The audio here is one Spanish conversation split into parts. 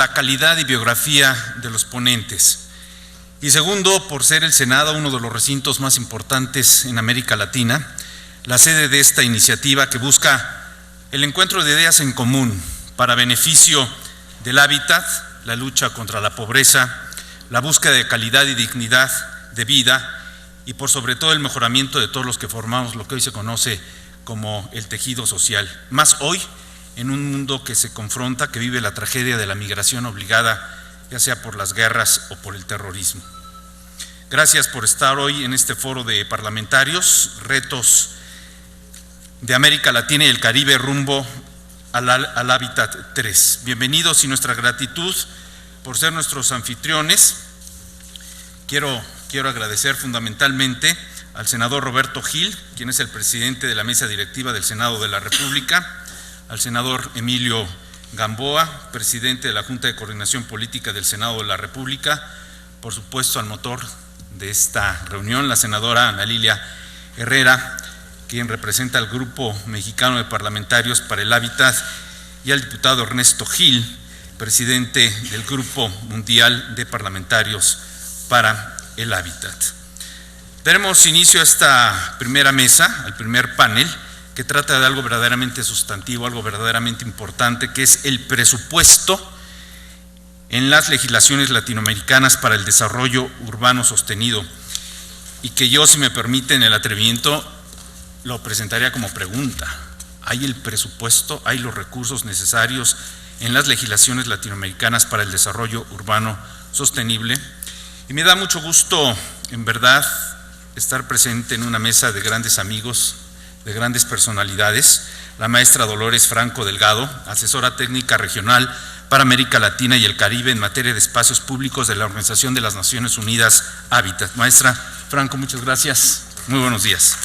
la calidad y biografía de los ponentes. Y segundo, por ser el Senado uno de los recintos más importantes en América Latina, la sede de esta iniciativa que busca el encuentro de ideas en común para beneficio del hábitat, la lucha contra la pobreza, la búsqueda de calidad y dignidad de vida y por sobre todo el mejoramiento de todos los que formamos lo que hoy se conoce como el tejido social. Más hoy, en un mundo que se confronta, que vive la tragedia de la migración obligada, ya sea por las guerras o por el terrorismo. Gracias por estar hoy en este foro de parlamentarios, retos de América Latina y el Caribe rumbo al Hábitat 3. Bienvenidos y nuestra gratitud por ser nuestros anfitriones. Quiero agradecer fundamentalmente al senador Roberto Gil, quien es el presidente de la mesa directiva del Senado de la República, al senador Emilio Gamboa, presidente de la Junta de Coordinación Política del Senado de la República, por supuesto al motor de esta reunión, la senadora Ana Lilia Herrera, quien representa al Grupo Mexicano de Parlamentarios para el Hábitat, y al diputado Ernesto Gil, presidente del Grupo Mundial de Parlamentarios para el Hábitat. Daremos inicio a esta primera mesa, al primer panel, que trata de algo verdaderamente sustantivo, algo verdaderamente importante, que es el presupuesto en las legislaciones latinoamericanas para el desarrollo urbano sostenido, y que yo, si me permiten el atrevimiento, lo presentaría como pregunta. ¿Hay el presupuesto, hay los recursos necesarios en las legislaciones latinoamericanas para el desarrollo urbano sostenible? Y me da mucho gusto, en verdad, estar presente en una mesa de grandes amigos, de grandes personalidades, la maestra Dolores Franco Delgado, asesora técnica regional para América Latina y el Caribe en materia de espacios públicos de la Organización de las Naciones Unidas Hábitat. Maestra Franco, muchas gracias. Muy buenos días.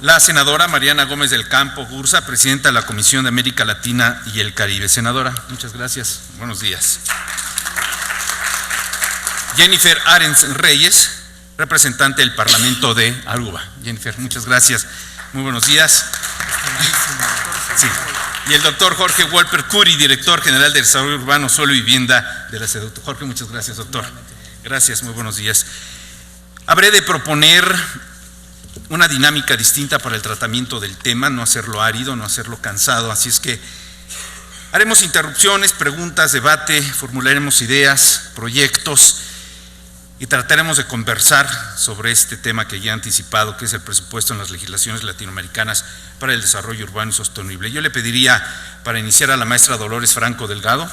La senadora Mariana Gómez del Campo Gursa, presidenta de la Comisión de América Latina y el Caribe. Senadora, muchas gracias. Buenos días. Jennifer Arens Reyes, representante del Parlamento de Aruba. Jennifer, muchas gracias. Muy buenos días. Sí. Y el doctor Jorge Wolper Curi, director general de Desarrollo Urbano, Suelo y Vivienda de la SEDUT. Jorge, muchas gracias, doctor. Gracias, muy buenos días. Habré de proponer una dinámica distinta para el tratamiento del tema, no hacerlo árido, no hacerlo cansado, así es que haremos interrupciones, preguntas, debate, formularemos ideas, proyectos y trataremos de conversar sobre este tema que ya he anticipado, que es el presupuesto en las legislaciones latinoamericanas para el desarrollo urbano y sostenible. Yo le pediría, para iniciar, a la maestra Dolores Franco Delgado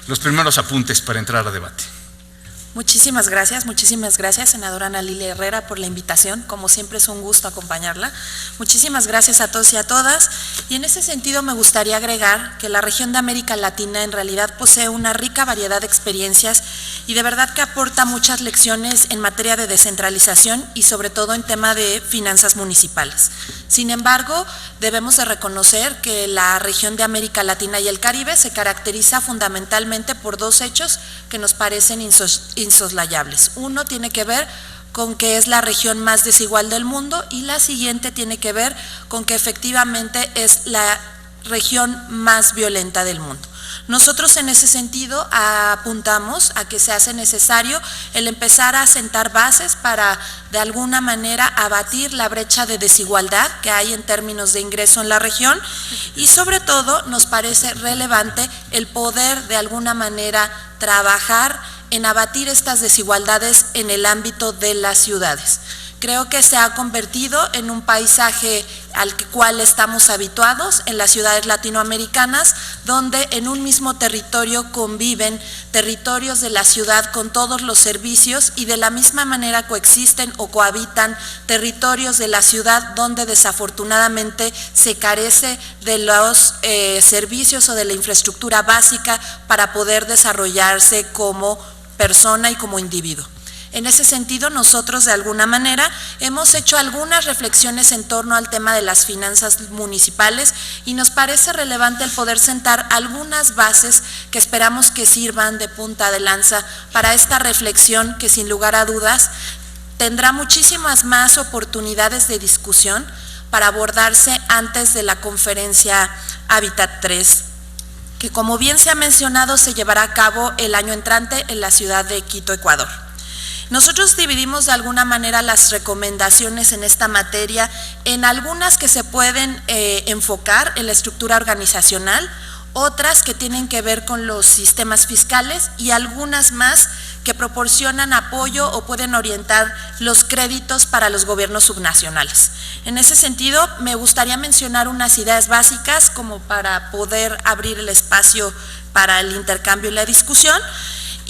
los primeros apuntes para entrar a debate. Muchísimas gracias, senadora Ana Lilia Herrera, por la invitación. Como siempre es un gusto acompañarla. Muchísimas gracias a todos y a todas. Y en ese sentido me gustaría agregar que la región de América Latina en realidad posee una rica variedad de experiencias y de verdad que aporta muchas lecciones en materia de descentralización y sobre todo en tema de finanzas municipales. Sin embargo, debemos de reconocer que la región de América Latina y el Caribe se caracteriza fundamentalmente por dos hechos que nos parecen insoslayables. Uno tiene que ver con que es la región más desigual del mundo y la siguiente tiene que ver con que efectivamente es la región más violenta del mundo. Nosotros en ese sentido apuntamos a que se hace necesario el empezar a sentar bases para de alguna manera abatir la brecha de desigualdad que hay en términos de ingreso en la región y sobre todo nos parece relevante el poder de alguna manera trabajar en abatir estas desigualdades en el ámbito de las ciudades. Creo que se ha convertido en un paisaje al cual estamos habituados en las ciudades latinoamericanas, donde en un mismo territorio conviven territorios de la ciudad con todos los servicios y de la misma manera coexisten o cohabitan territorios de la ciudad donde desafortunadamente se carece de los servicios o de la infraestructura básica para poder desarrollarse como persona y como individuo. En ese sentido, nosotros de alguna manera hemos hecho algunas reflexiones en torno al tema de las finanzas municipales y nos parece relevante el poder sentar algunas bases que esperamos que sirvan de punta de lanza para esta reflexión que sin lugar a dudas tendrá muchísimas más oportunidades de discusión para abordarse antes de la conferencia Hábitat 3, que como bien se ha mencionado se llevará a cabo el año entrante en la ciudad de Quito, Ecuador. Nosotros dividimos de alguna manera las recomendaciones en esta materia en algunas que se pueden enfocar en la estructura organizacional, otras que tienen que ver con los sistemas fiscales y algunas más que proporcionan apoyo o pueden orientar los créditos para los gobiernos subnacionales. En ese sentido, me gustaría mencionar unas ideas básicas como para poder abrir el espacio para el intercambio y la discusión.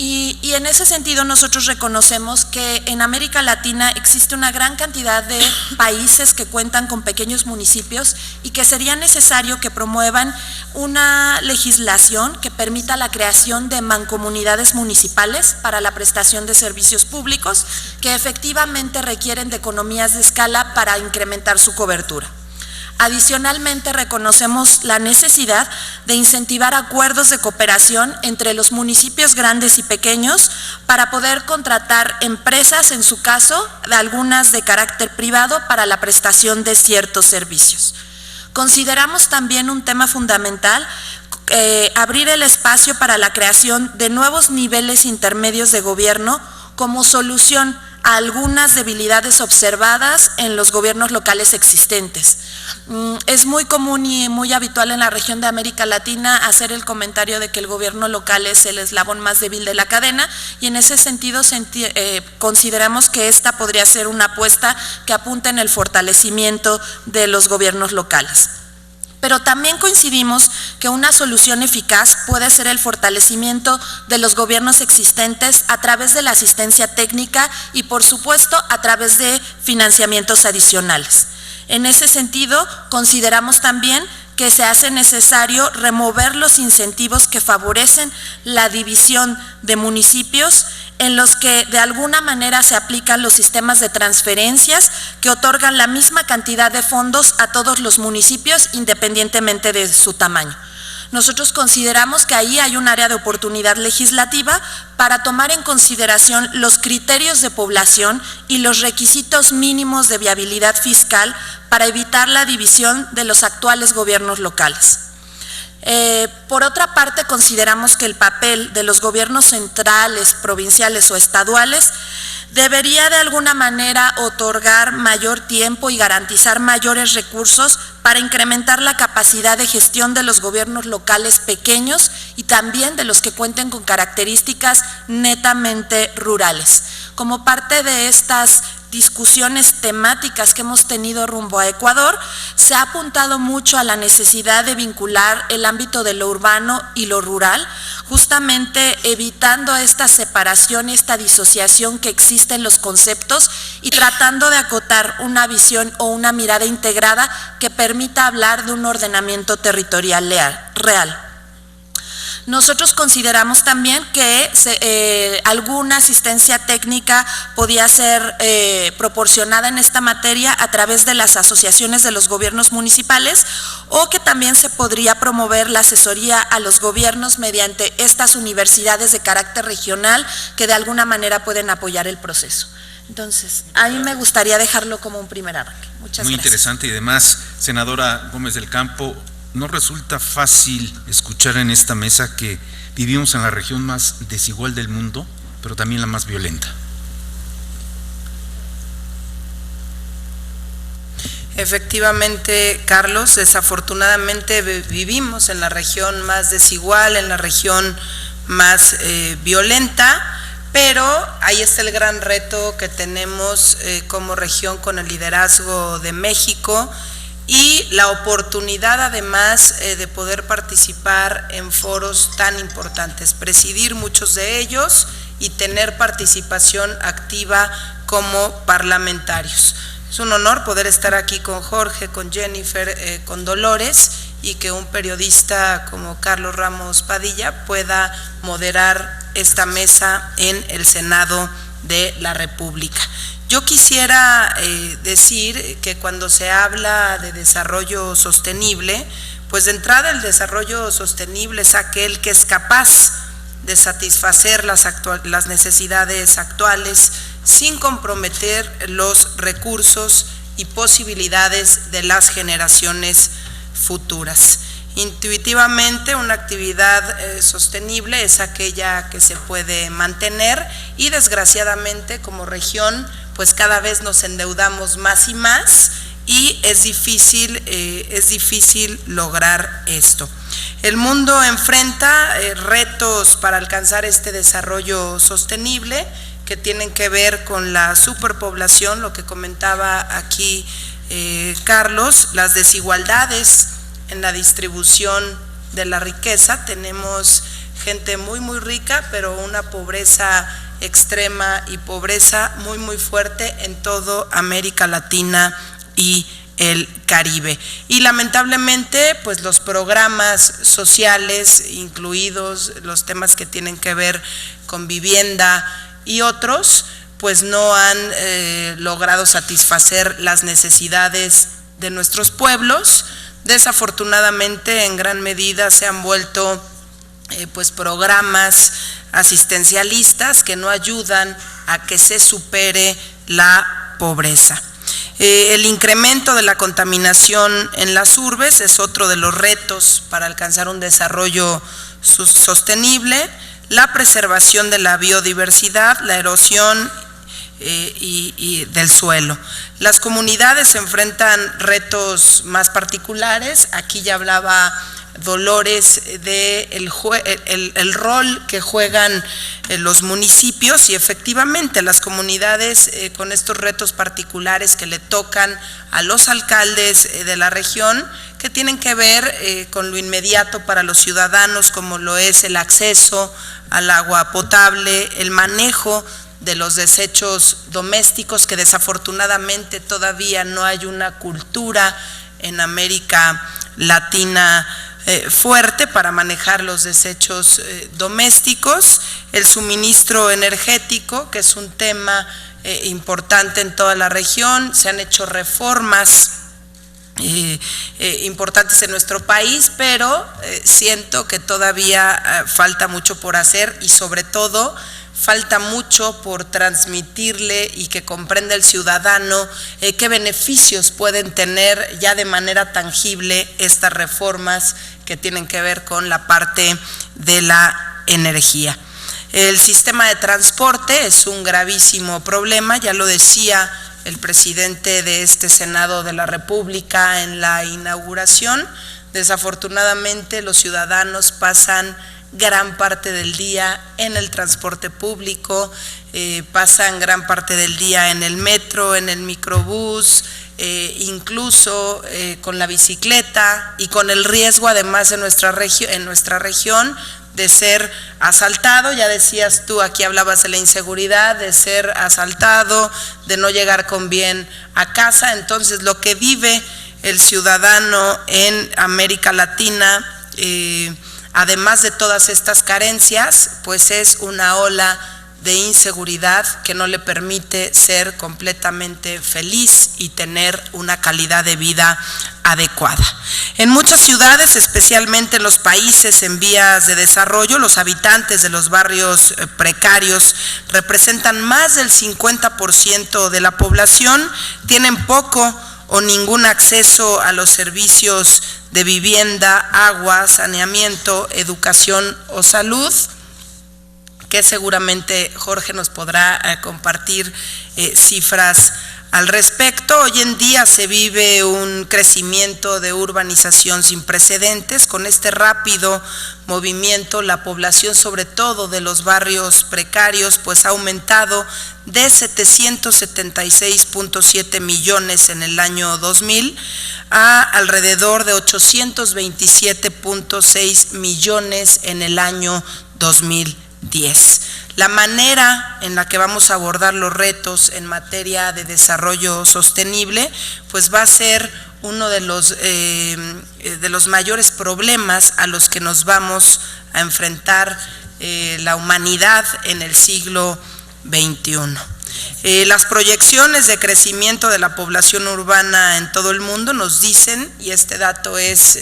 Y en ese sentido nosotros reconocemos que en América Latina existe una gran cantidad de países que cuentan con pequeños municipios y que sería necesario que promuevan una legislación que permita la creación de mancomunidades municipales para la prestación de servicios públicos que efectivamente requieren de economías de escala para incrementar su cobertura. Adicionalmente, reconocemos la necesidad de incentivar acuerdos de cooperación entre los municipios grandes y pequeños para poder contratar empresas, en su caso, algunas de carácter privado, para la prestación de ciertos servicios. Consideramos también un tema fundamental abrir el espacio para la creación de nuevos niveles intermedios de gobierno como solución a algunas debilidades observadas en los gobiernos locales existentes. Es muy común y muy habitual en la región de América Latina hacer el comentario de que el gobierno local es el eslabón más débil de la cadena, y en ese sentido consideramos que esta podría ser una apuesta que apunte en el fortalecimiento de los gobiernos locales. Pero también coincidimos que una solución eficaz puede ser el fortalecimiento de los gobiernos existentes a través de la asistencia técnica y, por supuesto, a través de financiamientos adicionales. En ese sentido, consideramos también que se hace necesario remover los incentivos que favorecen la división de municipios en los que de alguna manera se aplican los sistemas de transferencias que otorgan la misma cantidad de fondos a todos los municipios independientemente de su tamaño. Nosotros consideramos que ahí hay un área de oportunidad legislativa para tomar en consideración los criterios de población y los requisitos mínimos de viabilidad fiscal para evitar la división de los actuales gobiernos locales. Por otra parte, consideramos que el papel de los gobiernos centrales, provinciales o estaduales debería de alguna manera otorgar mayor tiempo y garantizar mayores recursos para incrementar la capacidad de gestión de los gobiernos locales pequeños y también de los que cuenten con características netamente rurales. Como parte de estas discusiones temáticas que hemos tenido rumbo a Ecuador, se ha apuntado mucho a la necesidad de vincular el ámbito de lo urbano y lo rural, justamente evitando esta separación y esta disociación que existe en los conceptos y tratando de acotar una visión o una mirada integrada que permita hablar de un ordenamiento territorial real. Nosotros consideramos también que alguna asistencia técnica podía ser proporcionada en esta materia a través de las asociaciones de los gobiernos municipales, o que también se podría promover la asesoría a los gobiernos mediante estas universidades de carácter regional que de alguna manera pueden apoyar el proceso. Entonces, a mí me gustaría dejarlo como un primer arranque. Muchas gracias. Muy interesante, y además, senadora Gómez del Campo, no resulta fácil escuchar en esta mesa que vivimos en la región más desigual del mundo, pero también la más violenta. Efectivamente, Carlos, desafortunadamente vivimos en la región más desigual, en la región más violenta, pero ahí está el gran reto que tenemos como región con el liderazgo de México y la oportunidad además de poder participar en foros tan importantes, presidir muchos de ellos y tener participación activa como parlamentarios. Es un honor poder estar aquí con Jorge, con Jennifer, con Dolores, y que un periodista como Carlos Ramos Padilla pueda moderar esta mesa en el Senado de la República. Yo quisiera decir que cuando se habla de desarrollo sostenible, pues de entrada el desarrollo sostenible es aquel que es capaz de satisfacer las necesidades actuales sin comprometer los recursos y posibilidades de las generaciones futuras. Intuitivamente, una actividad sostenible es aquella que se puede mantener y desgraciadamente como región pues cada vez nos endeudamos más y más y es difícil lograr esto. El mundo enfrenta retos para alcanzar este desarrollo sostenible que tienen que ver con la superpoblación, lo que comentaba aquí Carlos, las desigualdades en la distribución de la riqueza. Tenemos gente muy rica, pero una pobreza extrema y pobreza muy fuerte en toda América Latina y el Caribe. Y lamentablemente, pues los programas sociales, incluidos los temas que tienen que ver con vivienda y otros, pues no han logrado satisfacer las necesidades de nuestros pueblos. Desafortunadamente, en gran medida se han vuelto pues programas asistencialistas que no ayudan a que se supere la pobreza. El incremento de la contaminación en las urbes es otro de los retos para alcanzar un desarrollo sostenible, la preservación de la biodiversidad, la erosión y del suelo. Las comunidades se enfrentan retos más particulares. Aquí ya hablaba Dolores de el rol que juegan los municipios y efectivamente las comunidades con estos retos particulares que le tocan a los alcaldes de la región, que tienen que ver con lo inmediato para los ciudadanos, como lo es el acceso al agua potable, el manejo de los desechos domésticos, que desafortunadamente todavía no hay una cultura en América Latina fuerte para manejar los desechos domésticos, el suministro energético, que es un tema importante en toda la región. Se han hecho reformas importantes en nuestro país, pero siento que todavía falta mucho por hacer y sobre todo falta mucho por transmitirle y que comprenda el ciudadano qué beneficios pueden tener ya de manera tangible estas reformas que tienen que ver con la parte de la energía. El sistema de transporte es un gravísimo problema, ya lo decía el presidente de este Senado de la República en la inauguración. Desafortunadamente los ciudadanos pasan gran parte del día en el transporte público, pasan gran parte del día en el metro, en el microbús, incluso con la bicicleta y con el riesgo además en nuestra región de ser asaltado. Ya decías tú, aquí hablabas de la inseguridad, de ser asaltado, de no llegar con bien a casa. Entonces lo que vive el ciudadano en América Latina, además de todas estas carencias, pues es una ola de inseguridad que no le permite ser completamente feliz y tener una calidad de vida adecuada. En muchas ciudades, especialmente en los países en vías de desarrollo, los habitantes de los barrios precarios representan más del 50% de la población, tienen poco o ningún acceso a los servicios de vivienda, agua, saneamiento, educación o salud, que seguramente Jorge nos podrá compartir cifras al respecto. Hoy en día se vive un crecimiento de urbanización sin precedentes. Con este rápido movimiento, la población, sobre todo de los barrios precarios, pues ha aumentado de 776.7 millones en el año 2000 a alrededor de 827.6 millones en el año 2010. La manera en la que vamos a abordar los retos en materia de desarrollo sostenible, pues va a ser uno de los mayores problemas a los que nos vamos a enfrentar la humanidad en el siglo XXI. Las proyecciones de crecimiento de la población urbana en todo el mundo nos dicen, y este dato es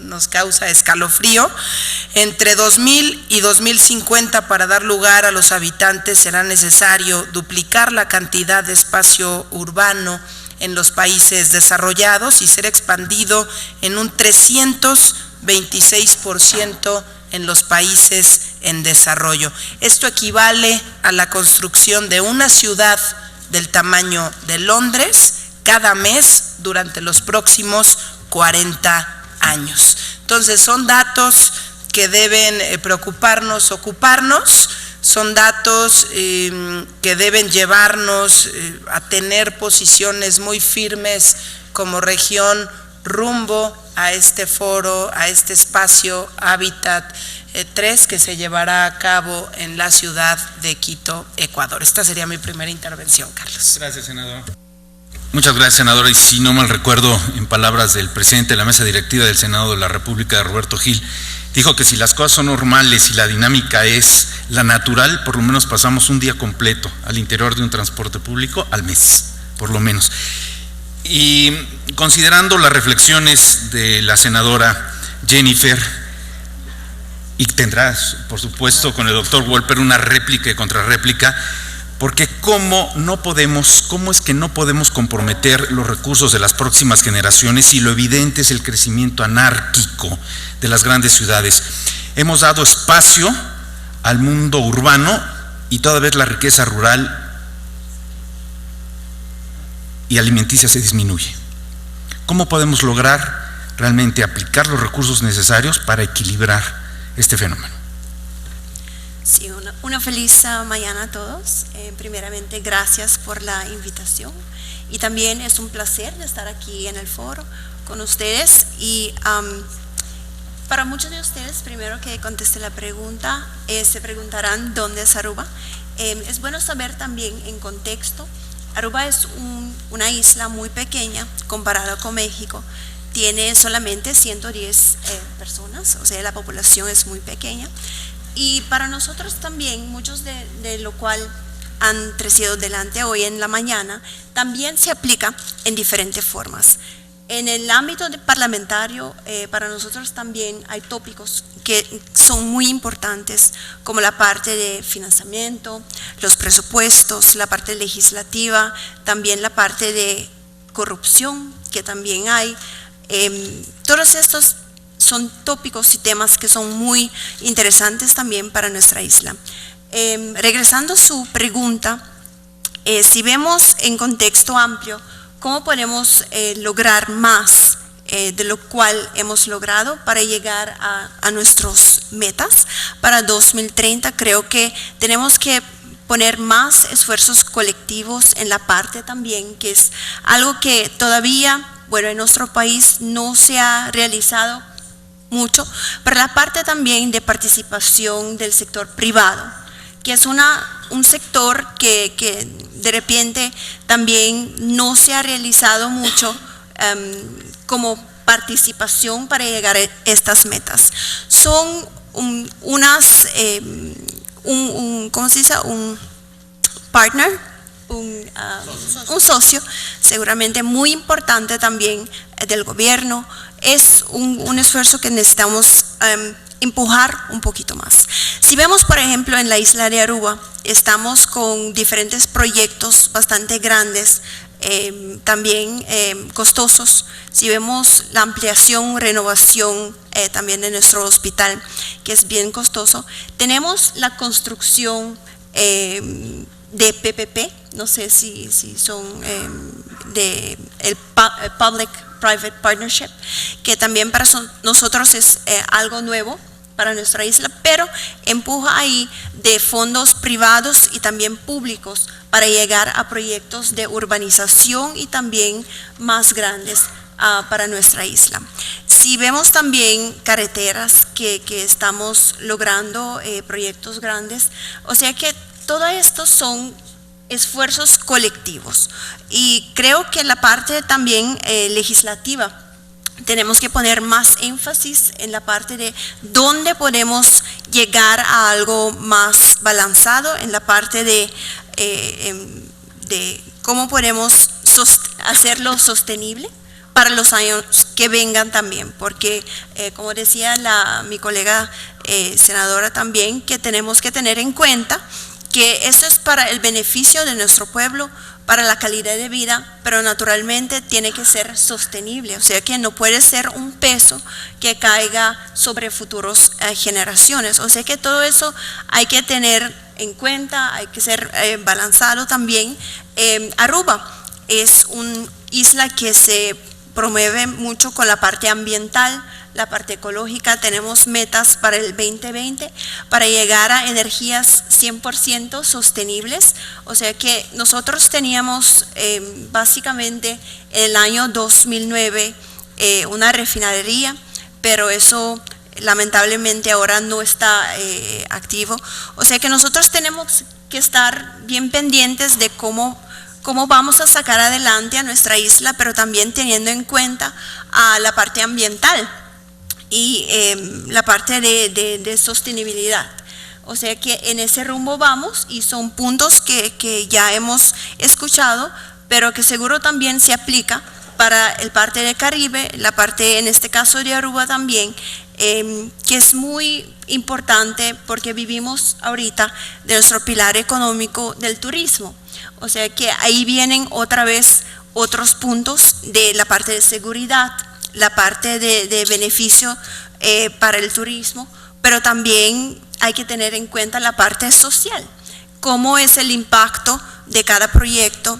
nos causa escalofrío. Entre 2000 y 2050, para dar lugar a los habitantes, será necesario duplicar la cantidad de espacio urbano en los países desarrollados y ser expandido en un 326% en los países en desarrollo. Esto equivale a la construcción de una ciudad del tamaño de Londres cada mes durante los próximos 40 años. Entonces, son datos que deben preocuparnos, ocuparnos, son datos que deben llevarnos a tener posiciones muy firmes como región rumbo a este foro, a este espacio Hábitat 3 que se llevará a cabo en la ciudad de Quito, Ecuador. Esta sería mi primera intervención, Carlos. Gracias, senadora. Muchas gracias, senadora. Y si no mal recuerdo, en palabras del presidente de la mesa directiva del Senado de la República, Roberto Gil, dijo que si las cosas son normales y la dinámica es la natural, por lo menos pasamos un día completo al interior de un transporte público al mes, por lo menos. Y considerando las reflexiones de la senadora Jennifer, y tendrás, por supuesto, con el doctor Wolper una réplica y contrarréplica, porque cómo es que no podemos comprometer los recursos de las próximas generaciones si lo evidente es el crecimiento anárquico de las grandes ciudades. Hemos dado espacio al mundo urbano y toda vez la riqueza rural y alimenticia se disminuye. ¿Cómo podemos lograr realmente aplicar los recursos necesarios para equilibrar este fenómeno? Sí, una feliz mañana a todos. Primeramente, gracias por la invitación y también es un placer estar aquí en el foro con ustedes. Y para muchos de ustedes, primero que conteste la pregunta, se preguntarán dónde es Aruba. Es bueno saber también en contexto, Aruba es una isla muy pequeña comparada con México. Tiene solamente 110 personas, o sea, la población es muy pequeña. Y para nosotros también, muchos de lo cual han crecido delante hoy en la mañana, también se aplica en diferentes formas. En el ámbito parlamentario, para nosotros también hay tópicos que son muy importantes, como la parte de financiamiento, los presupuestos, la parte legislativa, también la parte de corrupción, que también hay. Todos estos son tópicos y temas que son muy interesantes también para nuestra isla. Regresando a su pregunta, si vemos en contexto amplio, ¿cómo podemos lograr más de lo cual hemos logrado para llegar a nuestras metas? Para 2030 creo que tenemos que poner más esfuerzos colectivos en la parte también, que es algo que todavía, bueno, en nuestro país no se ha realizado mucho, pero la parte también de participación del sector privado, que es un sector que de repente también no se ha realizado mucho como participación para llegar a estas metas. Son ¿cómo se dice? Un partner, un socio seguramente muy importante también del gobierno. Es un esfuerzo que necesitamos empujar un poquito más. Si vemos, por ejemplo, en la isla de Aruba, estamos con diferentes proyectos bastante grandes, también costosos. Si vemos la ampliación, renovación también de nuestro hospital, que es bien costoso, tenemos la construcción de PPP, no sé si son de el Public-Private Partnership, que también para nosotros es algo nuevo para nuestra isla, pero empuja ahí de fondos privados y también públicos para llegar a proyectos de urbanización y también más grandes para nuestra isla. Si vemos también carreteras que estamos logrando, proyectos grandes, o sea que todo esto son esfuerzos colectivos y creo que la parte también legislativa tenemos que poner más énfasis en la parte de dónde podemos llegar a algo más balanzado, en la parte de cómo podemos hacerlo sostenible, para los años que vengan también, porque como decía mi colega senadora también, que tenemos que tener en cuenta que eso es para el beneficio de nuestro pueblo, para la calidad de vida, pero naturalmente tiene que ser sostenible, o sea que no puede ser un peso que caiga sobre futuras generaciones, o sea que todo eso hay que tener en cuenta, hay que ser balanzado también. Aruba es una isla que se promueve mucho con la parte ambiental, la parte ecológica. Tenemos metas para el 2020 para llegar a energías 100% sostenibles, o sea que nosotros teníamos básicamente en el año 2009 una refinería, pero eso lamentablemente ahora no está activo, o sea que nosotros tenemos que estar bien pendientes de cómo vamos a sacar adelante a nuestra isla, pero también teniendo en cuenta a la parte ambiental y la parte de sostenibilidad. O sea que en ese rumbo vamos y son puntos que ya hemos escuchado, pero que seguro también se aplica para el parte del Caribe, la parte en este caso de Aruba también, que es muy importante porque vivimos ahorita de nuestro pilar económico del turismo. O sea que ahí vienen otra vez otros puntos de la parte de seguridad, la parte de beneficio para el turismo, pero también hay que tener en cuenta la parte social, cómo es el impacto de cada proyecto.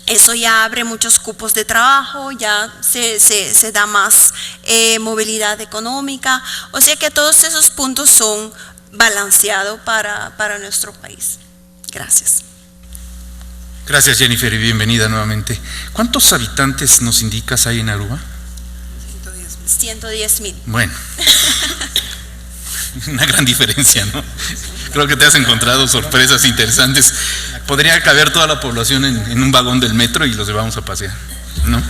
Eso ya abre muchos cupos de trabajo, ya se da más movilidad económica, o sea que todos esos puntos son balanceados para nuestro país. Gracias. Gracias, Jennifer, y bienvenida nuevamente. ¿Cuántos habitantes nos indicas hay en Aruba? 110,000. Bueno, una gran diferencia, ¿no? Creo que te has encontrado sorpresas interesantes. Podría caber toda la población en un vagón del metro y los llevamos a pasear, ¿no?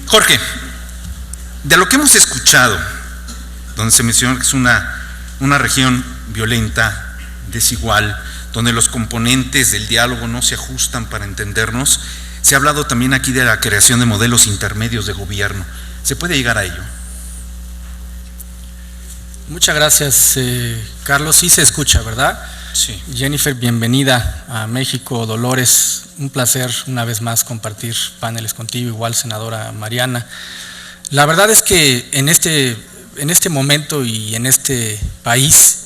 Jorge, de lo que hemos escuchado, donde se menciona que es una región violenta, desigual, donde los componentes del diálogo no se ajustan para entendernos, se ha hablado también aquí de la creación de modelos intermedios de gobierno. ¿Se puede llegar a ello? Muchas gracias, Carlos. Sí se escucha, ¿verdad? Sí. Jennifer, bienvenida a México. Dolores, un placer una vez más compartir paneles contigo, igual senadora Mariana. La verdad es que en este momento y en este país,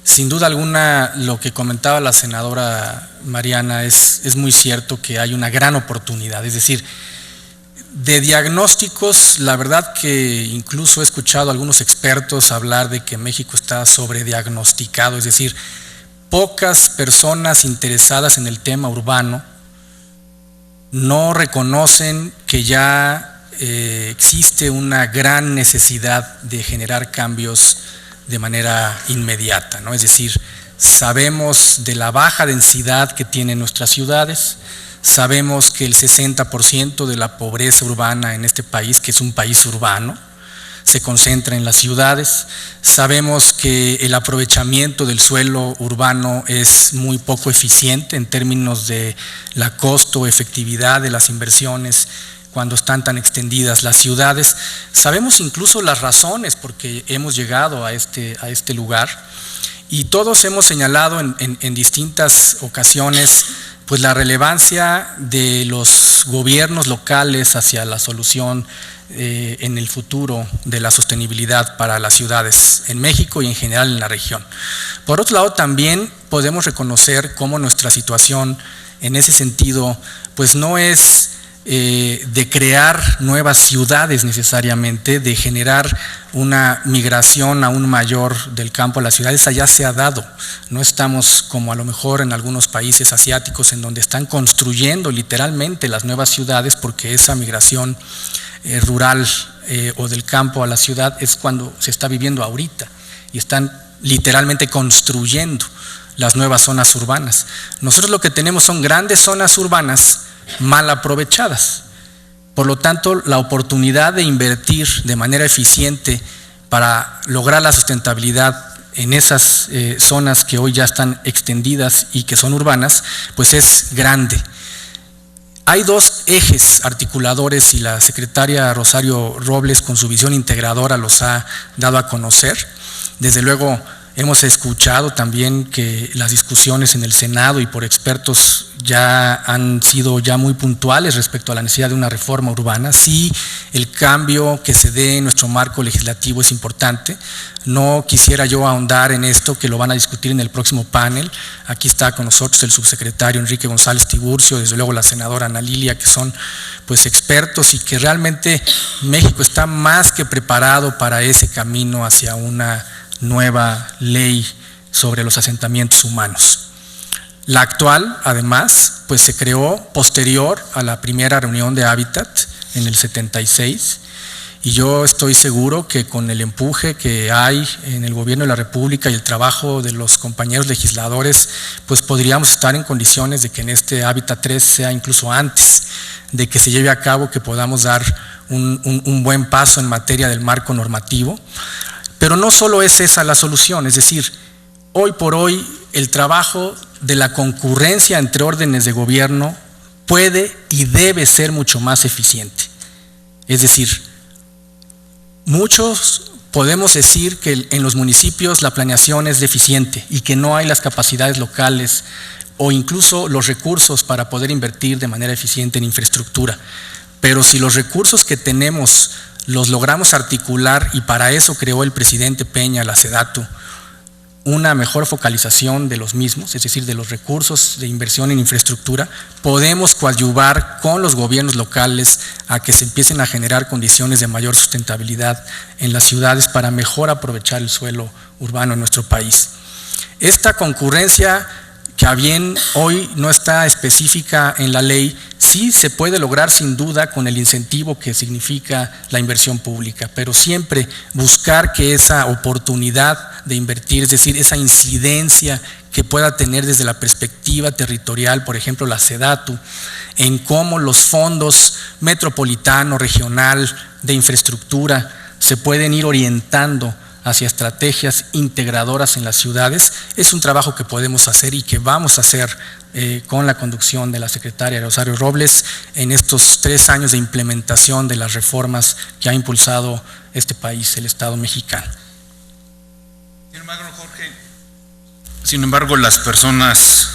sin duda alguna, lo que comentaba la senadora Mariana es muy cierto, que hay una gran oportunidad. Es decir, de diagnósticos, la verdad que incluso he escuchado a algunos expertos hablar de que México está sobrediagnosticado, es decir, pocas personas interesadas en el tema urbano no reconocen que ya existe una gran necesidad de generar cambios de manera inmediata, ¿no? Es decir, sabemos de la baja densidad que tienen nuestras ciudades, sabemos que el 60% de la pobreza urbana en este país, que es un país urbano, se concentra en las ciudades, sabemos que el aprovechamiento del suelo urbano es muy poco eficiente en términos de la costo-efectividad de las inversiones cuando están tan extendidas las ciudades. Sabemos incluso las razones por que hemos llegado a este lugar, y todos hemos señalado en distintas ocasiones pues la relevancia de los gobiernos locales hacia la solución en el futuro de la sostenibilidad para las ciudades en México y en general en la región. Por otro lado, también podemos reconocer cómo nuestra situación en ese sentido pues no es de crear nuevas ciudades necesariamente, de generar una migración aún mayor del campo a las ciudades. Allá se ha dado. No estamos como a lo mejor en algunos países asiáticos en donde están construyendo literalmente las nuevas ciudades, porque esa migración rural o del campo a la ciudad es cuando se está viviendo ahorita y están literalmente construyendo las nuevas zonas urbanas. Nosotros lo que tenemos son grandes zonas urbanas mal aprovechadas. Por lo tanto, la oportunidad de invertir de manera eficiente para lograr la sustentabilidad en esas zonas que hoy ya están extendidas y que son urbanas, pues es grande. Hay dos ejes articuladores y la secretaria Rosario Robles con su visión integradora los ha dado a conocer. Desde luego hemos escuchado también que las discusiones en el Senado y por expertos ya han sido ya muy puntuales respecto a la necesidad de una reforma urbana. Sí, el cambio que se dé en nuestro marco legislativo es importante. No quisiera yo ahondar en esto, que lo van a discutir en el próximo panel. Aquí está con nosotros el subsecretario Enrique González Tiburcio, desde luego la senadora Ana Lilia, que son pues expertos y que realmente México está más que preparado para ese camino hacia una nueva ley sobre los asentamientos humanos. La actual, además, pues se creó posterior a la primera reunión de Hábitat en el 76, y yo estoy seguro que con el empuje que hay en el gobierno de la República y el trabajo de los compañeros legisladores, pues podríamos estar en condiciones de que en este Hábitat 3 sea incluso antes de que se lleve a cabo, que podamos dar un buen paso en materia del marco normativo. Pero no solo es esa la solución, es decir, hoy por hoy el trabajo de la concurrencia entre órdenes de gobierno puede y debe ser mucho más eficiente. Es decir, muchos podemos decir que en los municipios la planeación es deficiente y que no hay las capacidades locales o incluso los recursos para poder invertir de manera eficiente en infraestructura. Pero si los recursos que tenemos los logramos articular, y para eso creó el presidente Peña, la SEDATU, una mejor focalización de los mismos, es decir, de los recursos de inversión en infraestructura, podemos coadyuvar con los gobiernos locales a que se empiecen a generar condiciones de mayor sustentabilidad en las ciudades para mejor aprovechar el suelo urbano en nuestro país. Esta concurrencia, que a bien hoy no está específica en la ley, sí se puede lograr sin duda con el incentivo que significa la inversión pública, pero siempre buscar que esa oportunidad de invertir, es decir, esa incidencia que pueda tener desde la perspectiva territorial, por ejemplo la SEDATU, en cómo los fondos metropolitano, regional, de infraestructura se pueden ir orientando hacia estrategias integradoras en las ciudades, es un trabajo que podemos hacer y que vamos a hacer con la conducción de la secretaria Rosario Robles en estos 3 años de implementación de las reformas que ha impulsado este país, el Estado mexicano. Sin embargo, las personas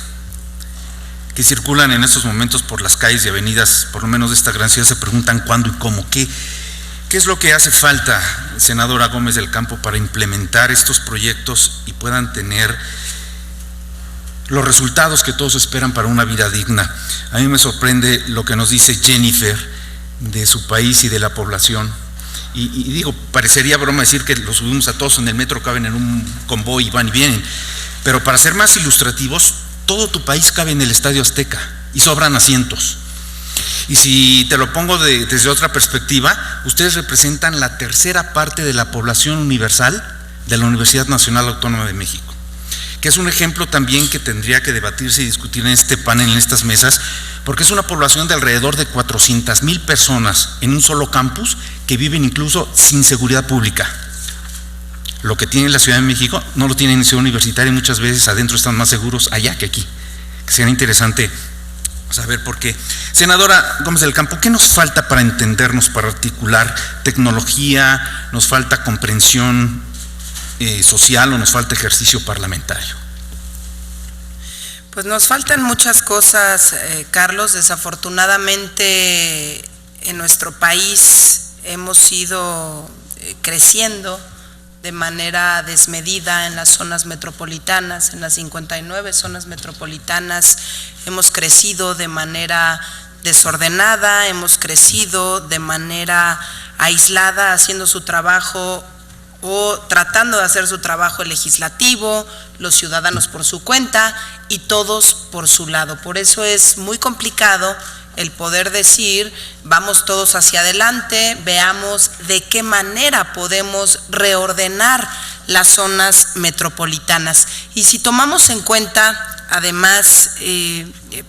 que circulan en estos momentos por las calles y avenidas, por lo menos de esta gran ciudad, se preguntan cuándo y cómo, ¿Qué es lo que hace falta, senadora Gómez del Campo, para implementar estos proyectos y puedan tener los resultados que todos esperan para una vida digna? A mí me sorprende lo que nos dice Jennifer de su país y de la población. Y digo, parecería broma decir que los subimos a todos en el metro, caben en un convoy y van y vienen. Pero para ser más ilustrativos, todo tu país cabe en el Estadio Azteca y sobran asientos. Y si te lo pongo desde otra perspectiva, ustedes representan la tercera parte de la población universal de la Universidad Nacional Autónoma de México, que es un ejemplo también que tendría que debatirse y discutir en este panel, en estas mesas, porque es una población de alrededor de 400,000 personas en un solo campus que viven incluso sin seguridad pública. Lo que tiene la Ciudad de México no lo tiene en Ciudad Universitaria, y muchas veces adentro están más seguros allá que aquí. Que sería interesante saber por qué. Senadora Gómez del Campo, ¿qué nos falta para entendernos, para articular tecnología? ¿Nos falta comprensión social o nos falta ejercicio parlamentario? Pues nos faltan muchas cosas, Carlos. Desafortunadamente en nuestro país hemos ido creciendo de manera desmedida en las zonas metropolitanas, en las 59 zonas metropolitanas, hemos crecido de manera desordenada, hemos crecido de manera aislada, haciendo su trabajo o tratando de hacer su trabajo el legislativo, los ciudadanos por su cuenta y todos por su lado. Por eso es muy complicado el poder decir, vamos todos hacia adelante, veamos de qué manera podemos reordenar las zonas metropolitanas. Y si tomamos en cuenta, además,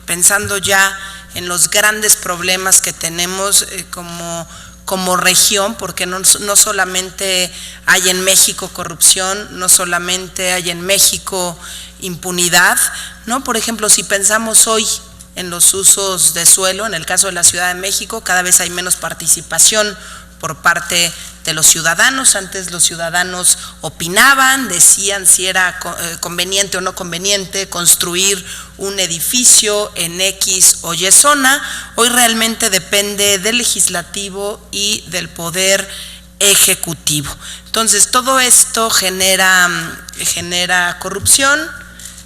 pensando ya en los grandes problemas que tenemos como región, porque no solamente hay en México corrupción, no solamente hay en México impunidad, ¿no? Por ejemplo, si pensamos hoy en los usos de suelo. En el caso de la Ciudad de México, cada vez hay menos participación por parte de los ciudadanos. Antes los ciudadanos opinaban, decían si era conveniente o no conveniente construir un edificio en X o Y zona. Hoy realmente depende del legislativo y del poder ejecutivo. Entonces todo esto genera corrupción.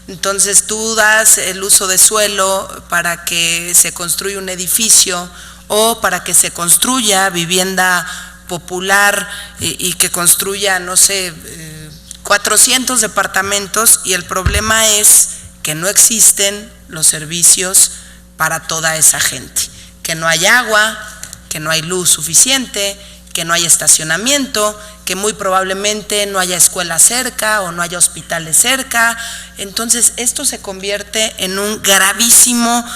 Entonces tú das el uso de suelo para que se construya un edificio o para que se construya vivienda popular y que construya, no sé, 400 departamentos, y el problema es que no existen los servicios para toda esa gente, que no hay agua, que no hay luz suficiente, que no hay estacionamiento, que muy probablemente no haya escuela cerca o no haya hospitales cerca. Entonces esto se convierte en un gravísimo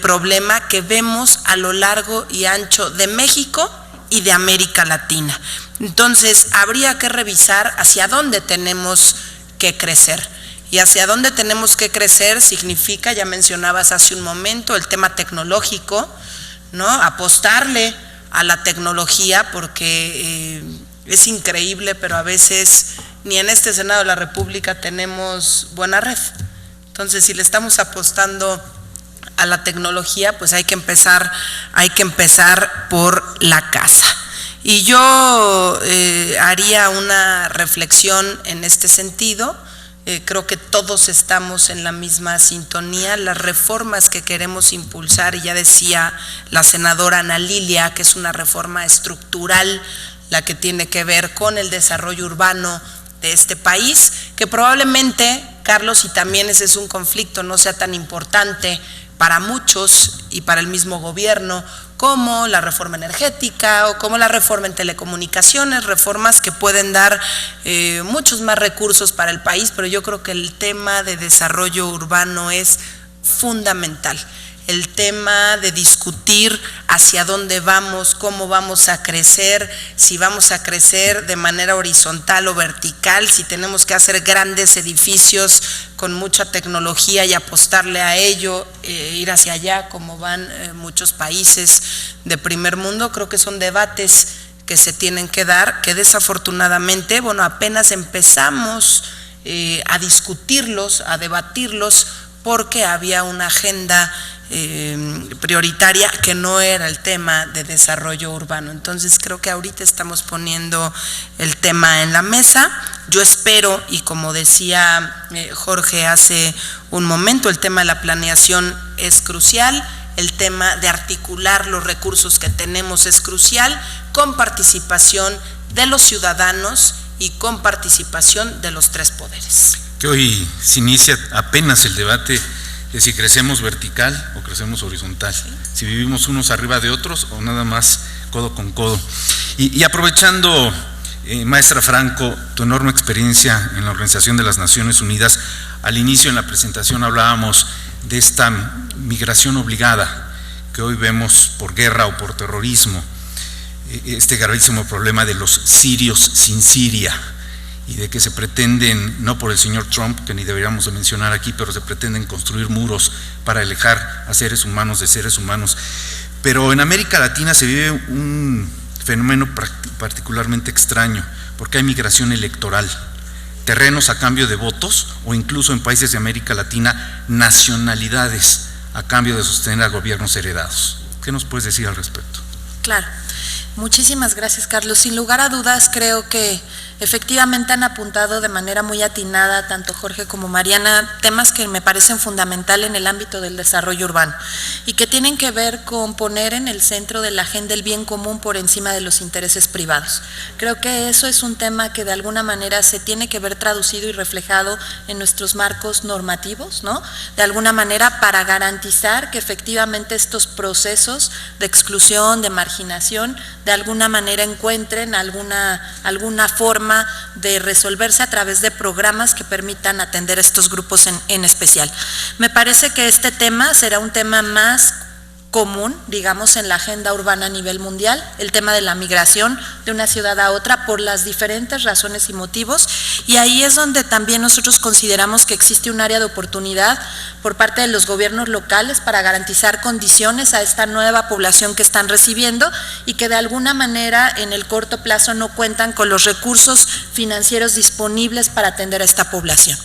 problema que vemos a lo largo y ancho de México y de América Latina. Entonces habría que revisar hacia dónde tenemos que crecer. Y hacia dónde tenemos que crecer significa, ya mencionabas hace un momento, el tema tecnológico, ¿no? Apostarle a la tecnología, porque es increíble, pero a veces ni en este Senado de la República tenemos buena red. Entonces, si le estamos apostando a la tecnología, pues hay que empezar por la casa. Y yo haría una reflexión en este sentido. Creo que todos estamos en la misma sintonía. Las reformas que queremos impulsar, y ya decía la senadora Ana Lilia, que es una reforma estructural, la que tiene que ver con el desarrollo urbano de este país, que probablemente, Carlos, y también ese es un conflicto, no sea tan importante para muchos y para el mismo gobierno como la reforma energética o como la reforma en telecomunicaciones, reformas que pueden dar muchos más recursos para el país, pero yo creo que el tema de desarrollo urbano es fundamental. El tema de discutir hacia dónde vamos, cómo vamos a crecer, si vamos a crecer de manera horizontal o vertical, si tenemos que hacer grandes edificios con mucha tecnología y apostarle a ello, ir hacia allá como van muchos países de primer mundo. Creo que son debates que se tienen que dar, que desafortunadamente, bueno, apenas empezamos a discutirlos, a debatirlos, porque había una agenda prioritaria que no era el tema de desarrollo urbano. Entonces creo que ahorita estamos poniendo el tema en la mesa. Yo espero, y como decía Jorge hace un momento, el tema de la planeación es crucial, el tema de articular los recursos que tenemos es crucial, con participación de los ciudadanos y con participación de los tres poderes. Que hoy se inicia apenas el debate de si crecemos vertical o crecemos horizontal, sí, si vivimos unos arriba de otros o nada más codo con codo. Y aprovechando, maestra Franco, tu enorme experiencia en la Organización de las Naciones Unidas, al inicio en la presentación hablábamos de esta migración obligada que hoy vemos por guerra o por terrorismo, este gravísimo problema de los sirios sin Siria, y de que se pretenden, no por el señor Trump, que ni deberíamos de mencionar aquí, pero se pretenden construir muros para alejar a seres humanos de seres humanos. Pero en América Latina se vive un fenómeno particularmente extraño, porque hay migración electoral, terrenos a cambio de votos, o incluso en países de América Latina, nacionalidades a cambio de sostener a gobiernos heredados. ¿Qué nos puedes decir al respecto? Claro. Muchísimas gracias, Carlos. Sin lugar a dudas, creo que efectivamente han apuntado de manera muy atinada, tanto Jorge como Mariana, temas que me parecen fundamentales en el ámbito del desarrollo urbano y que tienen que ver con poner en el centro de la agenda el bien común por encima de los intereses privados. Creo que eso es un tema que de alguna manera se tiene que ver traducido y reflejado en nuestros marcos normativos, ¿no? De alguna manera, para garantizar que efectivamente estos procesos de exclusión, de marginación, de alguna manera encuentren alguna forma de resolverse a través de programas que permitan atender a estos grupos en especial. Me parece que este tema será un tema más común, digamos, en la agenda urbana a nivel mundial, el tema de la migración de una ciudad a otra por las diferentes razones y motivos, y ahí es donde también nosotros consideramos que existe un área de oportunidad por parte de los gobiernos locales para garantizar condiciones a esta nueva población que están recibiendo y que de alguna manera en el corto plazo no cuentan con los recursos financieros disponibles para atender a esta población.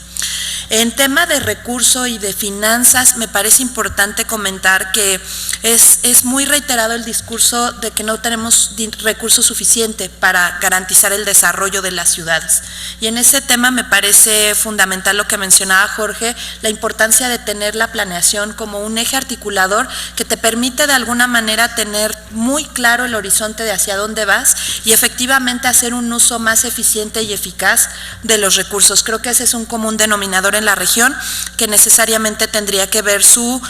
En tema de recurso y de finanzas, me parece importante comentar que es muy reiterado el discurso de que no tenemos recursos suficientes para garantizar el desarrollo de las ciudades. Y en ese tema me parece fundamental lo que mencionaba Jorge, la importancia de tener la planeación como un eje articulador que te permite de alguna manera tener muy claro el horizonte de hacia dónde vas y efectivamente hacer un uso más eficiente y eficaz de los recursos. Creo que ese es un común denominador en la región que necesariamente tendría que ver su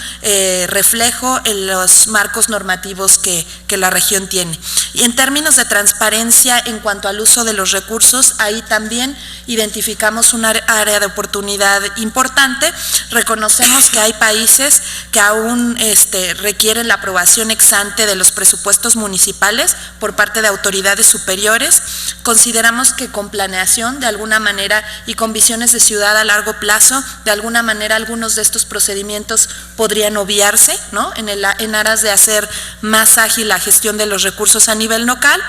reflejo en los marcos normativos que la región tiene. Y en términos de transparencia en cuanto al uso de los recursos, ahí también identificamos una área de oportunidad importante. Reconocemos que hay países que aún requieren la aprobación ex ante de los presupuestos municipales por parte de autoridades superiores. Consideramos que con planeación de alguna manera y con visiones de ciudad a largo plazo, de alguna manera algunos de estos procedimientos podrían obviarse, ¿no? En aras de hacer más ágil la gestión de los recursos a nivel local.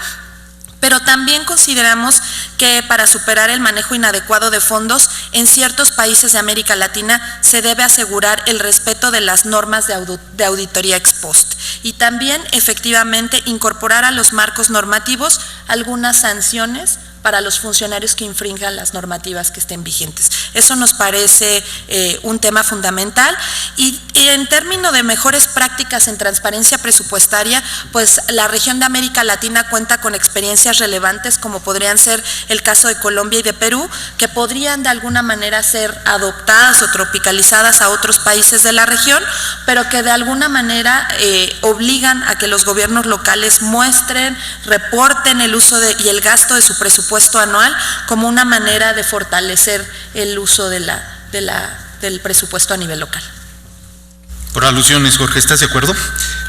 Pero también consideramos que para superar el manejo inadecuado de fondos, en ciertos países de América Latina se debe asegurar el respeto de las normas de auditoría ex post y también efectivamente incorporar a los marcos normativos algunas sanciones para los funcionarios que infrinjan las normativas que estén vigentes. Eso nos parece un tema fundamental y en términos de mejores prácticas en transparencia presupuestaria, pues la región de América Latina cuenta con experiencias relevantes como podrían ser el caso de Colombia y de Perú, que podrían de alguna manera ser adoptadas o tropicalizadas a otros países de la región, pero que de alguna manera obligan a que los gobiernos locales muestren, reporten el uso y el gasto de su presupuesto anual como una manera de fortalecer el uso del presupuesto a nivel local. Por alusiones, Jorge, ¿estás de acuerdo?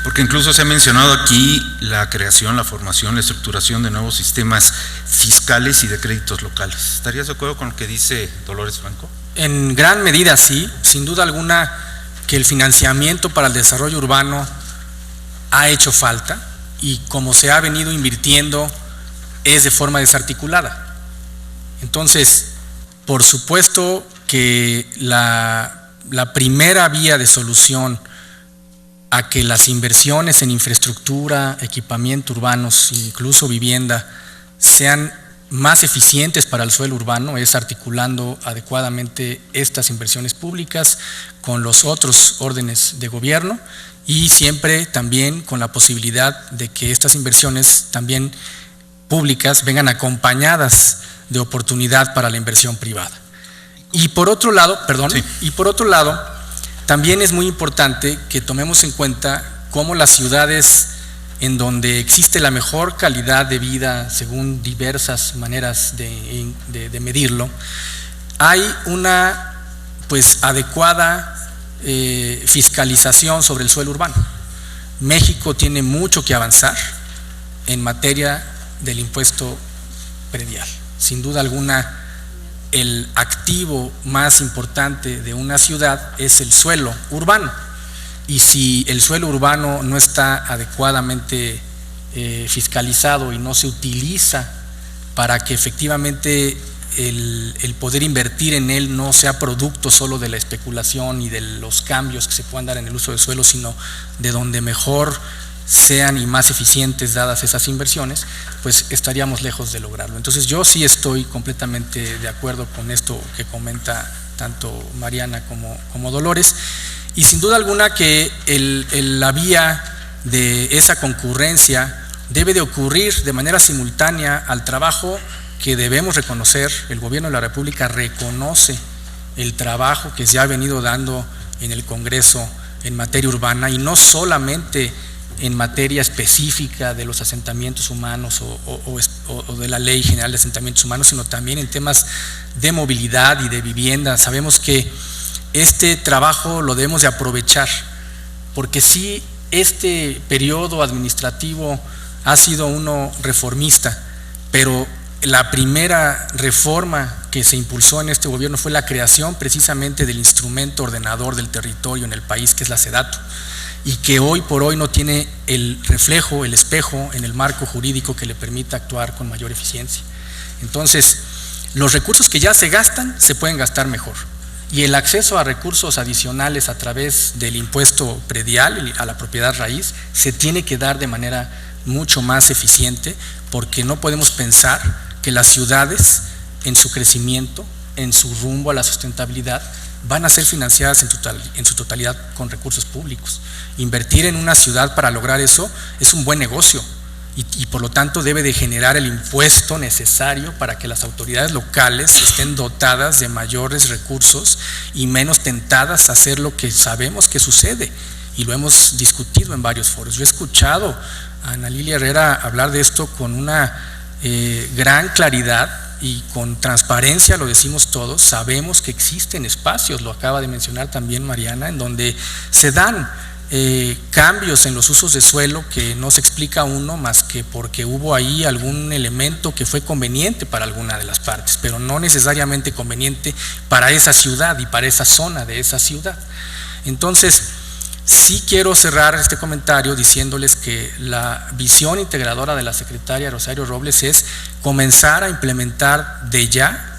Porque incluso se ha mencionado aquí la creación, la formación, la estructuración de nuevos sistemas fiscales y de créditos locales. ¿Estarías de acuerdo con lo que dice Dolores Franco? En gran medida sí, sin duda alguna que el financiamiento para el desarrollo urbano ha hecho falta y como se ha venido invirtiendo es de forma desarticulada. Entonces, por supuesto que la primera vía de solución a que las inversiones en infraestructura, equipamiento urbanos, incluso vivienda, sean más eficientes para el suelo urbano es articulando adecuadamente estas inversiones públicas con los otros órdenes de gobierno y siempre también con la posibilidad de que estas inversiones también públicas vengan acompañadas de oportunidad para la inversión privada. Y por otro lado, también es muy importante que tomemos en cuenta cómo las ciudades en donde existe la mejor calidad de vida según diversas maneras de medirlo, hay una adecuada fiscalización sobre el suelo urbano. México tiene mucho que avanzar en materia del impuesto predial. Sin duda alguna, el activo más importante de una ciudad es el suelo urbano. Y si el suelo urbano no está adecuadamente fiscalizado y no se utiliza para que efectivamente el poder invertir en él no sea producto solo de la especulación y de los cambios que se puedan dar en el uso del suelo, sino de donde mejor sean y más eficientes dadas esas inversiones, pues estaríamos lejos de lograrlo. Entonces yo sí estoy completamente de acuerdo con esto que comenta tanto Mariana como Dolores, y sin duda alguna que la vía de esa concurrencia debe de ocurrir de manera simultánea al trabajo que debemos reconocer. El Gobierno de la República reconoce el trabajo que se ha venido dando en el Congreso en materia urbana y no solamente en materia específica de los asentamientos humanos o de la Ley General de Asentamientos Humanos, sino también en temas de movilidad y de vivienda. Sabemos que este trabajo lo debemos de aprovechar, porque sí este periodo administrativo ha sido uno reformista, pero la primera reforma que se impulsó en este gobierno fue la creación precisamente del instrumento ordenador del territorio en el país, que es la SEDATU, y que hoy por hoy no tiene el reflejo, el espejo en el marco jurídico que le permita actuar con mayor eficiencia. Entonces, los recursos que ya se gastan se pueden gastar mejor, y el acceso a recursos adicionales a través del impuesto predial a la propiedad raíz se tiene que dar de manera mucho más eficiente, porque no podemos pensar que las ciudades en su crecimiento, en su rumbo a la sustentabilidad, van a ser financiadas en su totalidad con recursos públicos. Invertir en una ciudad para lograr eso es un buen negocio y por lo tanto debe de generar el impuesto necesario para que las autoridades locales estén dotadas de mayores recursos y menos tentadas a hacer lo que sabemos que sucede, y lo hemos discutido en varios foros. Yo he escuchado a Ana Lilia Herrera hablar de esto con una gran claridad y con transparencia, lo decimos todos. Sabemos que existen espacios, lo acaba de mencionar también Mariana, en donde se dan cambios en los usos de suelo que no se explica uno más que porque hubo ahí algún elemento que fue conveniente para alguna de las partes, pero no necesariamente conveniente para esa ciudad y para esa zona de esa ciudad. Entonces, sí quiero cerrar este comentario diciéndoles que la visión integradora de la secretaria Rosario Robles es comenzar a implementar de ya,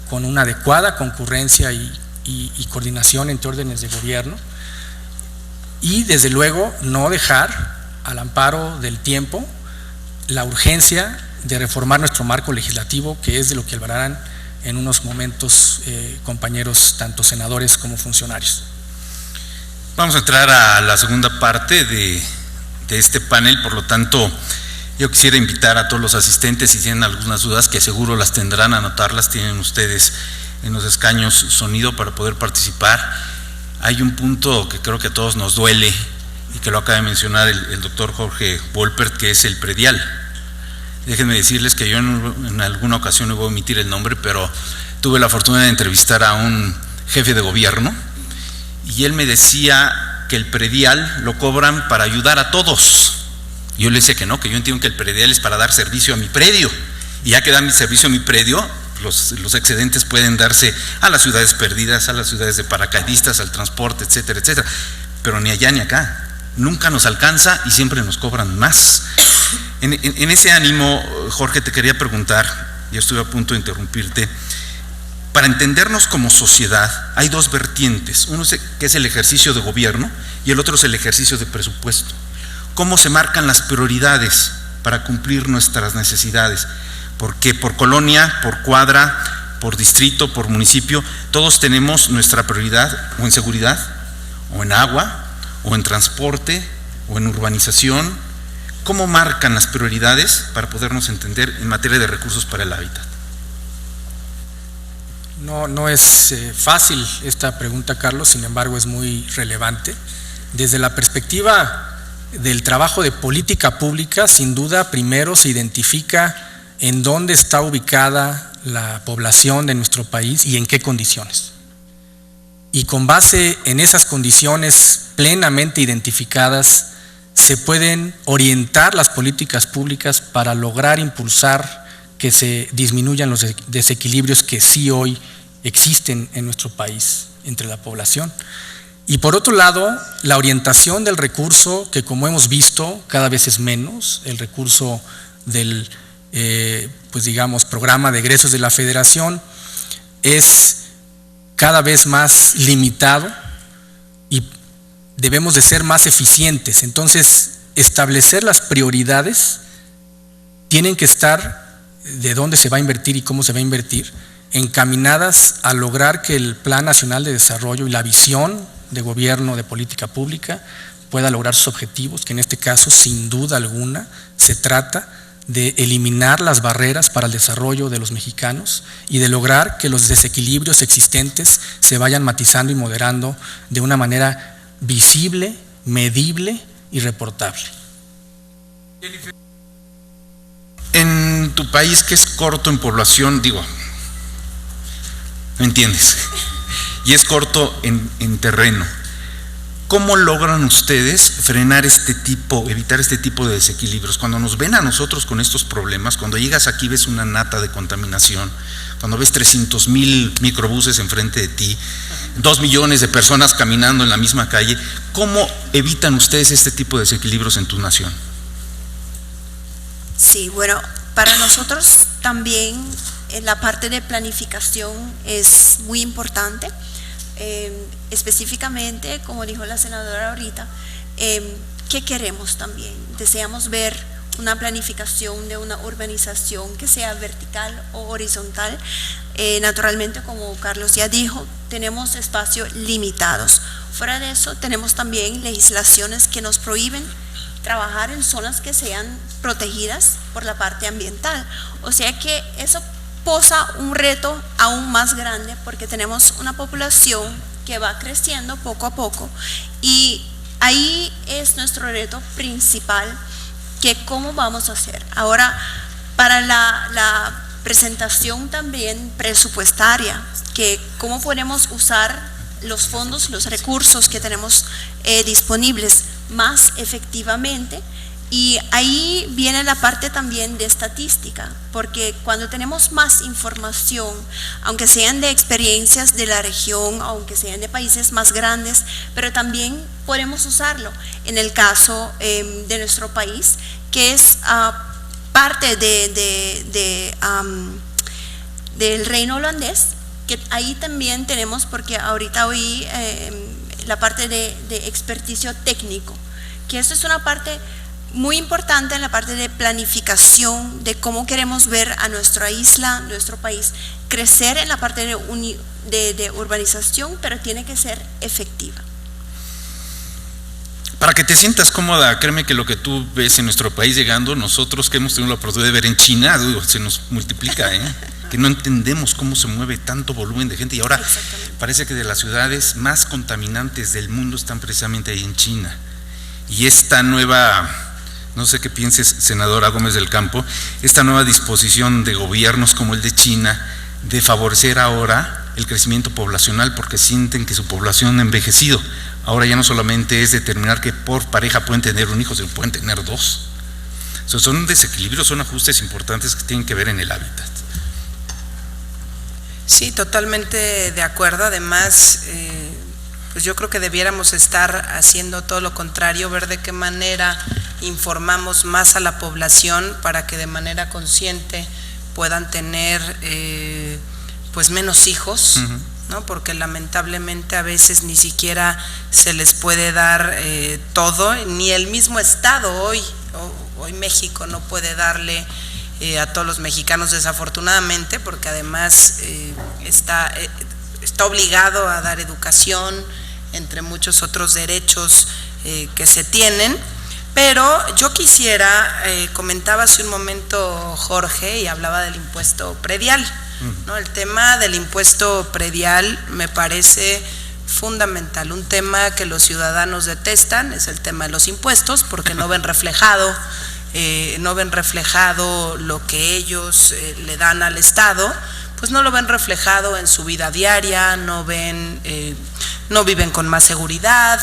con una adecuada concurrencia y coordinación entre órdenes de gobierno, y desde luego no dejar al amparo del tiempo la urgencia de reformar nuestro marco legislativo, que es de lo que hablarán en unos momentos compañeros, tanto senadores como funcionarios. Vamos a entrar a la segunda parte de este panel, por lo tanto yo quisiera invitar a todos los asistentes, si tienen algunas dudas, que seguro las tendrán, anotarlas, tienen ustedes en los escaños sonido para poder participar. Hay un punto que creo que a todos nos duele y que lo acaba de mencionar el doctor Jorge Wolpert, que es el predial. Déjenme decirles que yo en alguna ocasión, no voy a omitir el nombre, pero tuve la fortuna de entrevistar a un jefe de gobierno y él me decía que el predial lo cobran para ayudar a todos. Yo le decía que no, que yo entiendo que el predial es para dar servicio a mi predio, y ya que da mi servicio a mi predio, los excedentes pueden darse a las ciudades perdidas, a las ciudades de paracaidistas, al transporte, etcétera, etcétera, pero ni allá ni acá, nunca nos alcanza y siempre nos cobran más. En ese ánimo, Jorge, te quería preguntar, ya estuve a punto de interrumpirte. Para entendernos como sociedad hay dos vertientes, uno que es el ejercicio de gobierno y el otro es el ejercicio de presupuesto. ¿Cómo se marcan las prioridades para cumplir nuestras necesidades? Porque por colonia, por cuadra, por distrito, por municipio, todos tenemos nuestra prioridad o en seguridad, o en agua, o en transporte, o en urbanización. ¿Cómo marcan las prioridades para podernos entender en materia de recursos para el hábitat? No es fácil esta pregunta, Carlos, sin embargo es muy relevante. Desde la perspectiva del trabajo de política pública, sin duda, primero se identifica en dónde está ubicada la población de nuestro país y en qué condiciones. Y con base en esas condiciones plenamente identificadas, se pueden orientar las políticas públicas para lograr impulsar que se disminuyan los desequilibrios que sí hoy existen en nuestro país entre la población. Y por otro lado, la orientación del recurso, que como hemos visto cada vez es menos, el recurso del pues digamos programa de egresos de la Federación es cada vez más limitado y debemos de ser más eficientes. Entonces, establecer las prioridades tienen que estar de dónde se va a invertir y cómo se va a invertir, encaminadas a lograr que el Plan Nacional de Desarrollo y la visión de gobierno de política pública pueda lograr sus objetivos, que en este caso, sin duda alguna, se trata de eliminar las barreras para el desarrollo de los mexicanos y de lograr que los desequilibrios existentes se vayan matizando y moderando de una manera visible, medible y reportable. En tu país, que es corto en población, digo, ¿me entiendes? Y es corto en terreno. ¿Cómo logran ustedes frenar evitar este tipo de desequilibrios? Cuando nos ven a nosotros con estos problemas, cuando llegas aquí ves una nata de contaminación, cuando ves 300,000 microbuses enfrente de ti, 2 millones de personas caminando en la misma calle, ¿cómo evitan ustedes este tipo de desequilibrios en tu nación? Sí, bueno, para nosotros también la parte de planificación es muy importante. Específicamente, como dijo la senadora ahorita, ¿qué queremos también? Deseamos ver una planificación de una urbanización que sea vertical o horizontal. Naturalmente, como Carlos ya dijo, tenemos espacios limitados. Fuera de eso, tenemos también legislaciones que nos prohíben trabajar en zonas que sean protegidas por la parte ambiental. O sea que eso posa un reto aún más grande porque tenemos una población que va creciendo poco a poco y ahí es nuestro reto principal, que cómo vamos a hacer. Ahora, para la presentación también presupuestaria, que cómo podemos usar los fondos, los recursos que tenemos disponibles más efectivamente. Y ahí viene la parte también de estadística, porque cuando tenemos más información, aunque sean de experiencias de la región, aunque sean de países más grandes, pero también podemos usarlo en el caso de nuestro país, que es parte del reino holandés, que ahí también tenemos, porque ahorita oí la parte de experticio técnico, que eso es una parte muy importante en la parte de planificación de cómo queremos ver a nuestra isla, nuestro país, crecer en la parte de urbanización, pero tiene que ser efectiva. Para que te sientas cómoda, créeme que lo que tú ves en nuestro país llegando, nosotros que hemos tenido la oportunidad de ver en China, se nos multiplica, que no entendemos cómo se mueve tanto volumen de gente y ahora parece que de las ciudades más contaminantes del mundo están precisamente ahí en China. Y esta nueva, no sé qué pienses, senadora Gómez del Campo, esta nueva disposición de gobiernos como el de China de favorecer ahora el crecimiento poblacional porque sienten que su población ha envejecido. Ahora ya no solamente es determinar que por pareja pueden tener un hijo, sino pueden tener 2. O sea, son desequilibrios, son ajustes importantes que tienen que ver en el hábitat. Sí, totalmente de acuerdo. Además, pues yo creo que debiéramos estar haciendo todo lo contrario, ver de qué manera informamos más a la población para que de manera consciente puedan tener pues menos hijos, ¿no? Porque lamentablemente a veces ni siquiera se les puede dar todo, ni el mismo Estado hoy México no puede darle a todos los mexicanos, desafortunadamente, porque además está obligado a dar educación, entre muchos otros derechos que se tienen. Pero yo quisiera, comentaba hace un momento Jorge y hablaba del impuesto predial, ¿no? El tema del impuesto predial me parece fundamental, un tema que los ciudadanos detestan, es el tema de los impuestos, porque no ven reflejado lo que ellos le dan al Estado, pues no lo ven reflejado en su vida diaria, no viven con más seguridad,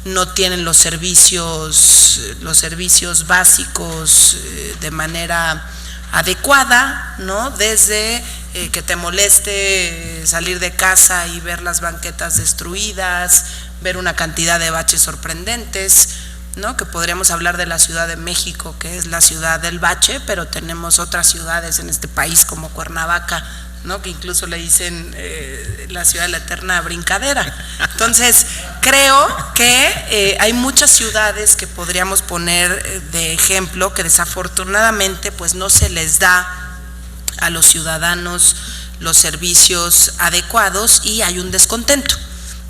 no tienen los servicios básicos de manera adecuada, ¿no? Desde que te moleste salir de casa y ver las banquetas destruidas, ver una cantidad de baches sorprendentes, ¿no? Que podríamos hablar de la Ciudad de México, que es la ciudad del bache, pero tenemos otras ciudades en este país como Cuernavaca, ¿no? Que incluso le dicen la ciudad de la eterna brincadera. Entonces, creo que hay muchas ciudades que podríamos poner de ejemplo que desafortunadamente pues no se les da a los ciudadanos los servicios adecuados y hay un descontento.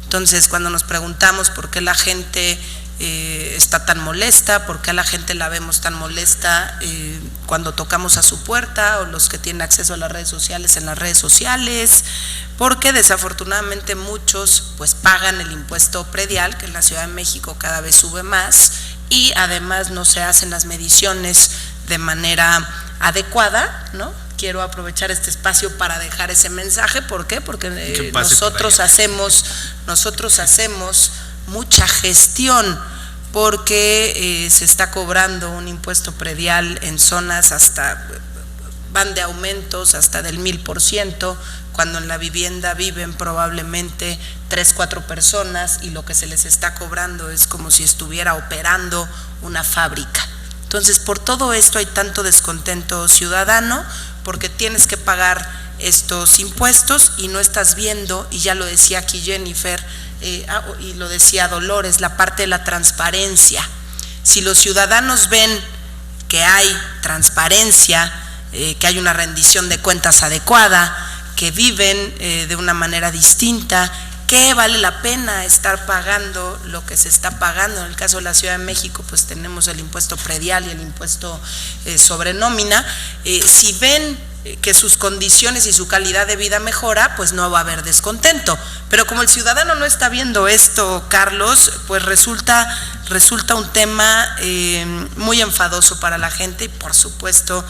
Entonces, cuando nos preguntamos por qué la gente está tan molesta, por qué a la gente la vemos tan molesta cuando tocamos a su puerta, o los que tienen acceso a las redes sociales en las redes sociales, porque desafortunadamente muchos pues pagan el impuesto predial, que en la Ciudad de México cada vez sube más, y además no se hacen las mediciones de manera adecuada, ¿no? Quiero aprovechar este espacio para dejar ese mensaje. ¿Por qué? Porque nosotros hacemos mucha gestión, porque se está cobrando un impuesto predial en zonas van de aumentos hasta del 1000%, cuando en la vivienda viven probablemente 3, 4 personas y lo que se les está cobrando es como si estuviera operando una fábrica. Entonces, por todo esto hay tanto descontento ciudadano, porque tienes que pagar estos impuestos y no estás viendo, y ya lo decía aquí Jennifer, y lo decía Dolores, la parte de la transparencia. Si los ciudadanos ven que hay transparencia, que hay una rendición de cuentas adecuada, que viven de una manera distinta, que vale la pena estar pagando lo que se está pagando. En el caso de la Ciudad de México, pues tenemos el impuesto predial y el impuesto sobre nómina. Si ven que sus condiciones y su calidad de vida mejora, pues no va a haber descontento. Pero como el ciudadano no está viendo esto, Carlos, pues resulta un tema muy enfadoso para la gente, y por supuesto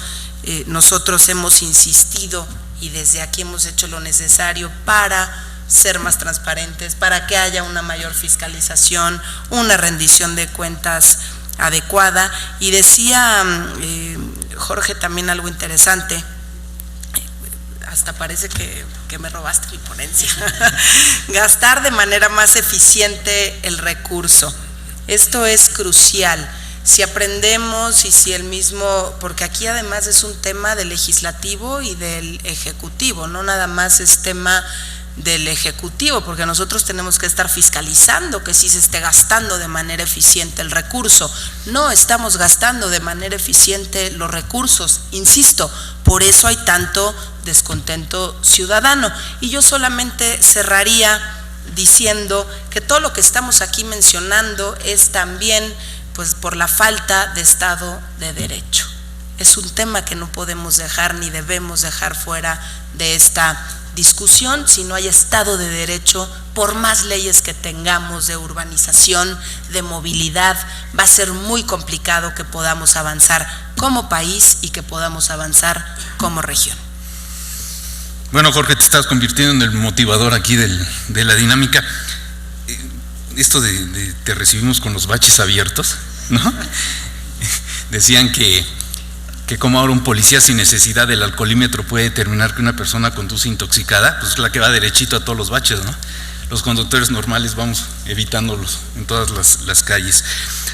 nosotros hemos insistido y desde aquí hemos hecho lo necesario para ser más transparentes, para que haya una mayor fiscalización, una rendición de cuentas adecuada. Y decía Jorge también algo interesante, hasta parece que me robaste mi ponencia, gastar de manera más eficiente el recurso. Esto es crucial. Si aprendemos y si el mismo, porque aquí además es un tema del legislativo y del ejecutivo, no nada más es tema del ejecutivo, porque nosotros tenemos que estar fiscalizando que sí se esté gastando de manera eficiente el recurso. No estamos gastando de manera eficiente los recursos, insisto, por eso hay tanto descontento ciudadano. Y yo solamente cerraría diciendo que todo lo que estamos aquí mencionando es también pues por la falta de Estado de Derecho. Es un tema que no podemos dejar ni debemos dejar fuera de esta discusión. Si no hay Estado de Derecho, por más leyes que tengamos de urbanización, de movilidad, va a ser muy complicado que podamos avanzar como país y que podamos avanzar como región. Bueno, Jorge, te estás convirtiendo en el motivador aquí de la dinámica. Esto de te recibimos con los baches abiertos, ¿no? Decían que como ahora un policía sin necesidad del alcoholímetro puede determinar que una persona conduce intoxicada, pues es la que va derechito a todos los baches, ¿no? Los conductores normales vamos evitándolos en todas las calles.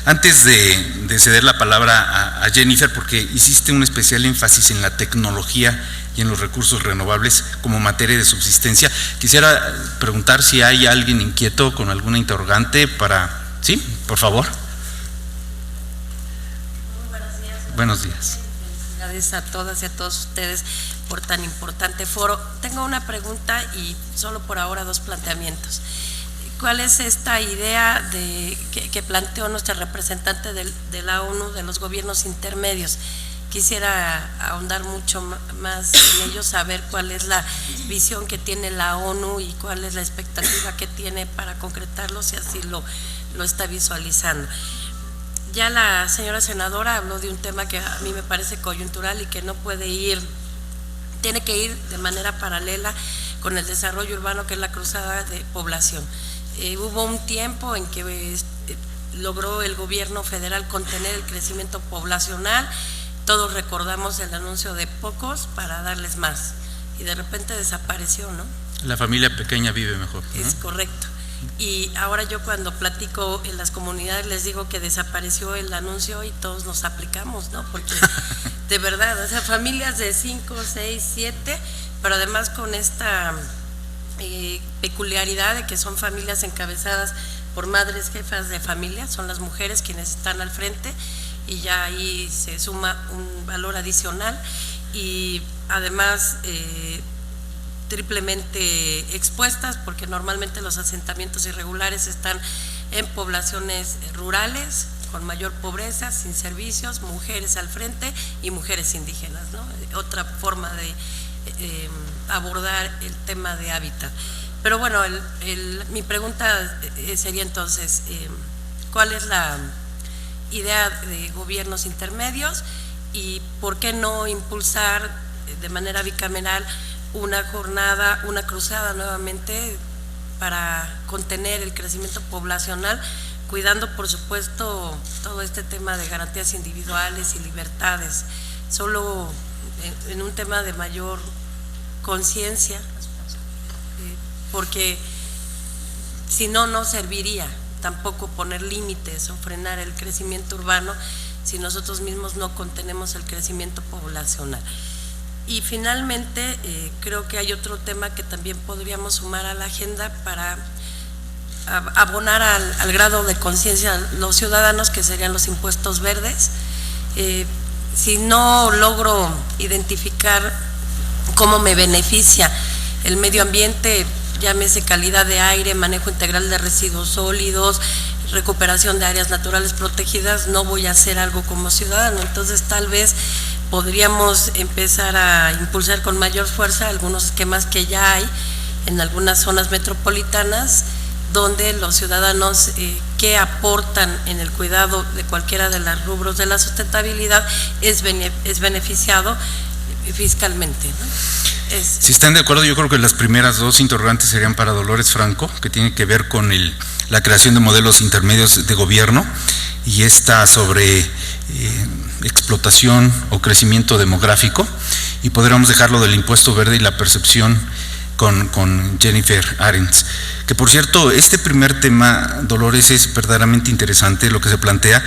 Antes de ceder la palabra a Jennifer, porque hiciste un especial énfasis en la tecnología y en los recursos renovables como materia de subsistencia, quisiera preguntar si hay alguien inquieto con alguna interrogante para… ¿Sí? Por favor. Muy buenos días. Buenos días. Felicidades a todas y a todos ustedes por tan importante foro. Tengo una pregunta y solo por ahora 2 planteamientos. ¿Cuál es esta idea que planteó nuestra representante de la ONU de los gobiernos intermedios? Quisiera ahondar mucho más en ello, saber cuál es la visión que tiene la ONU y cuál es la expectativa que tiene para concretarlo, si así lo está visualizando. Ya la señora senadora habló de un tema que a mí me parece coyuntural y que no puede ir, tiene que ir de manera paralela con el desarrollo urbano, que es la cruzada de población. Hubo un tiempo en que logró el gobierno federal contener el crecimiento poblacional. Todos recordamos el anuncio de pocos para darles más, y de repente desapareció, ¿no? La familia pequeña vive mejor, ¿no? Es correcto. Y ahora yo cuando platico en las comunidades les digo que desapareció el anuncio y todos nos aplicamos, ¿no? Porque de verdad, o sea, familias de 5, 6, 7, pero además con esta peculiaridad de que son familias encabezadas por madres jefas de familia, son las mujeres quienes están al frente, y ya ahí se suma un valor adicional, y además triplemente expuestas, porque normalmente los asentamientos irregulares están en poblaciones rurales con mayor pobreza, sin servicios, mujeres al frente y mujeres indígenas, ¿no? Otra forma de abordar el tema de hábitat. Pero bueno, mi pregunta sería entonces, ¿cuál es la idea de gobiernos intermedios y por qué no impulsar de manera bicameral una jornada, una cruzada nuevamente para contener el crecimiento poblacional, cuidando por supuesto todo este tema de garantías individuales y libertades, solo en un tema de mayor conciencia, porque si no, no serviría tampoco poner límites o frenar el crecimiento urbano si nosotros mismos no contenemos el crecimiento poblacional. Y finalmente creo que hay otro tema que también podríamos sumar a la agenda para abonar al grado de conciencia de los ciudadanos, que serían los impuestos verdes. Si no logro identificar cómo me beneficia el medio ambiente, llámese calidad de aire, manejo integral de residuos sólidos, recuperación de áreas naturales protegidas, no voy a hacer algo como ciudadano. Entonces tal vez podríamos empezar a impulsar con mayor fuerza algunos esquemas que ya hay en algunas zonas metropolitanas, donde los ciudadanos que aportan en el cuidado de cualquiera de los rubros de la sustentabilidad es beneficiado fiscalmente, ¿no? Si están de acuerdo, yo creo que las primeras dos interrogantes serían para Dolores Franco, que tiene que ver con la creación de modelos intermedios de gobierno, y esta sobre explotación o crecimiento demográfico, y podríamos dejarlo del impuesto verde y la percepción con Jennifer Arends. Que por cierto, este primer tema, Dolores, es verdaderamente interesante lo que se plantea,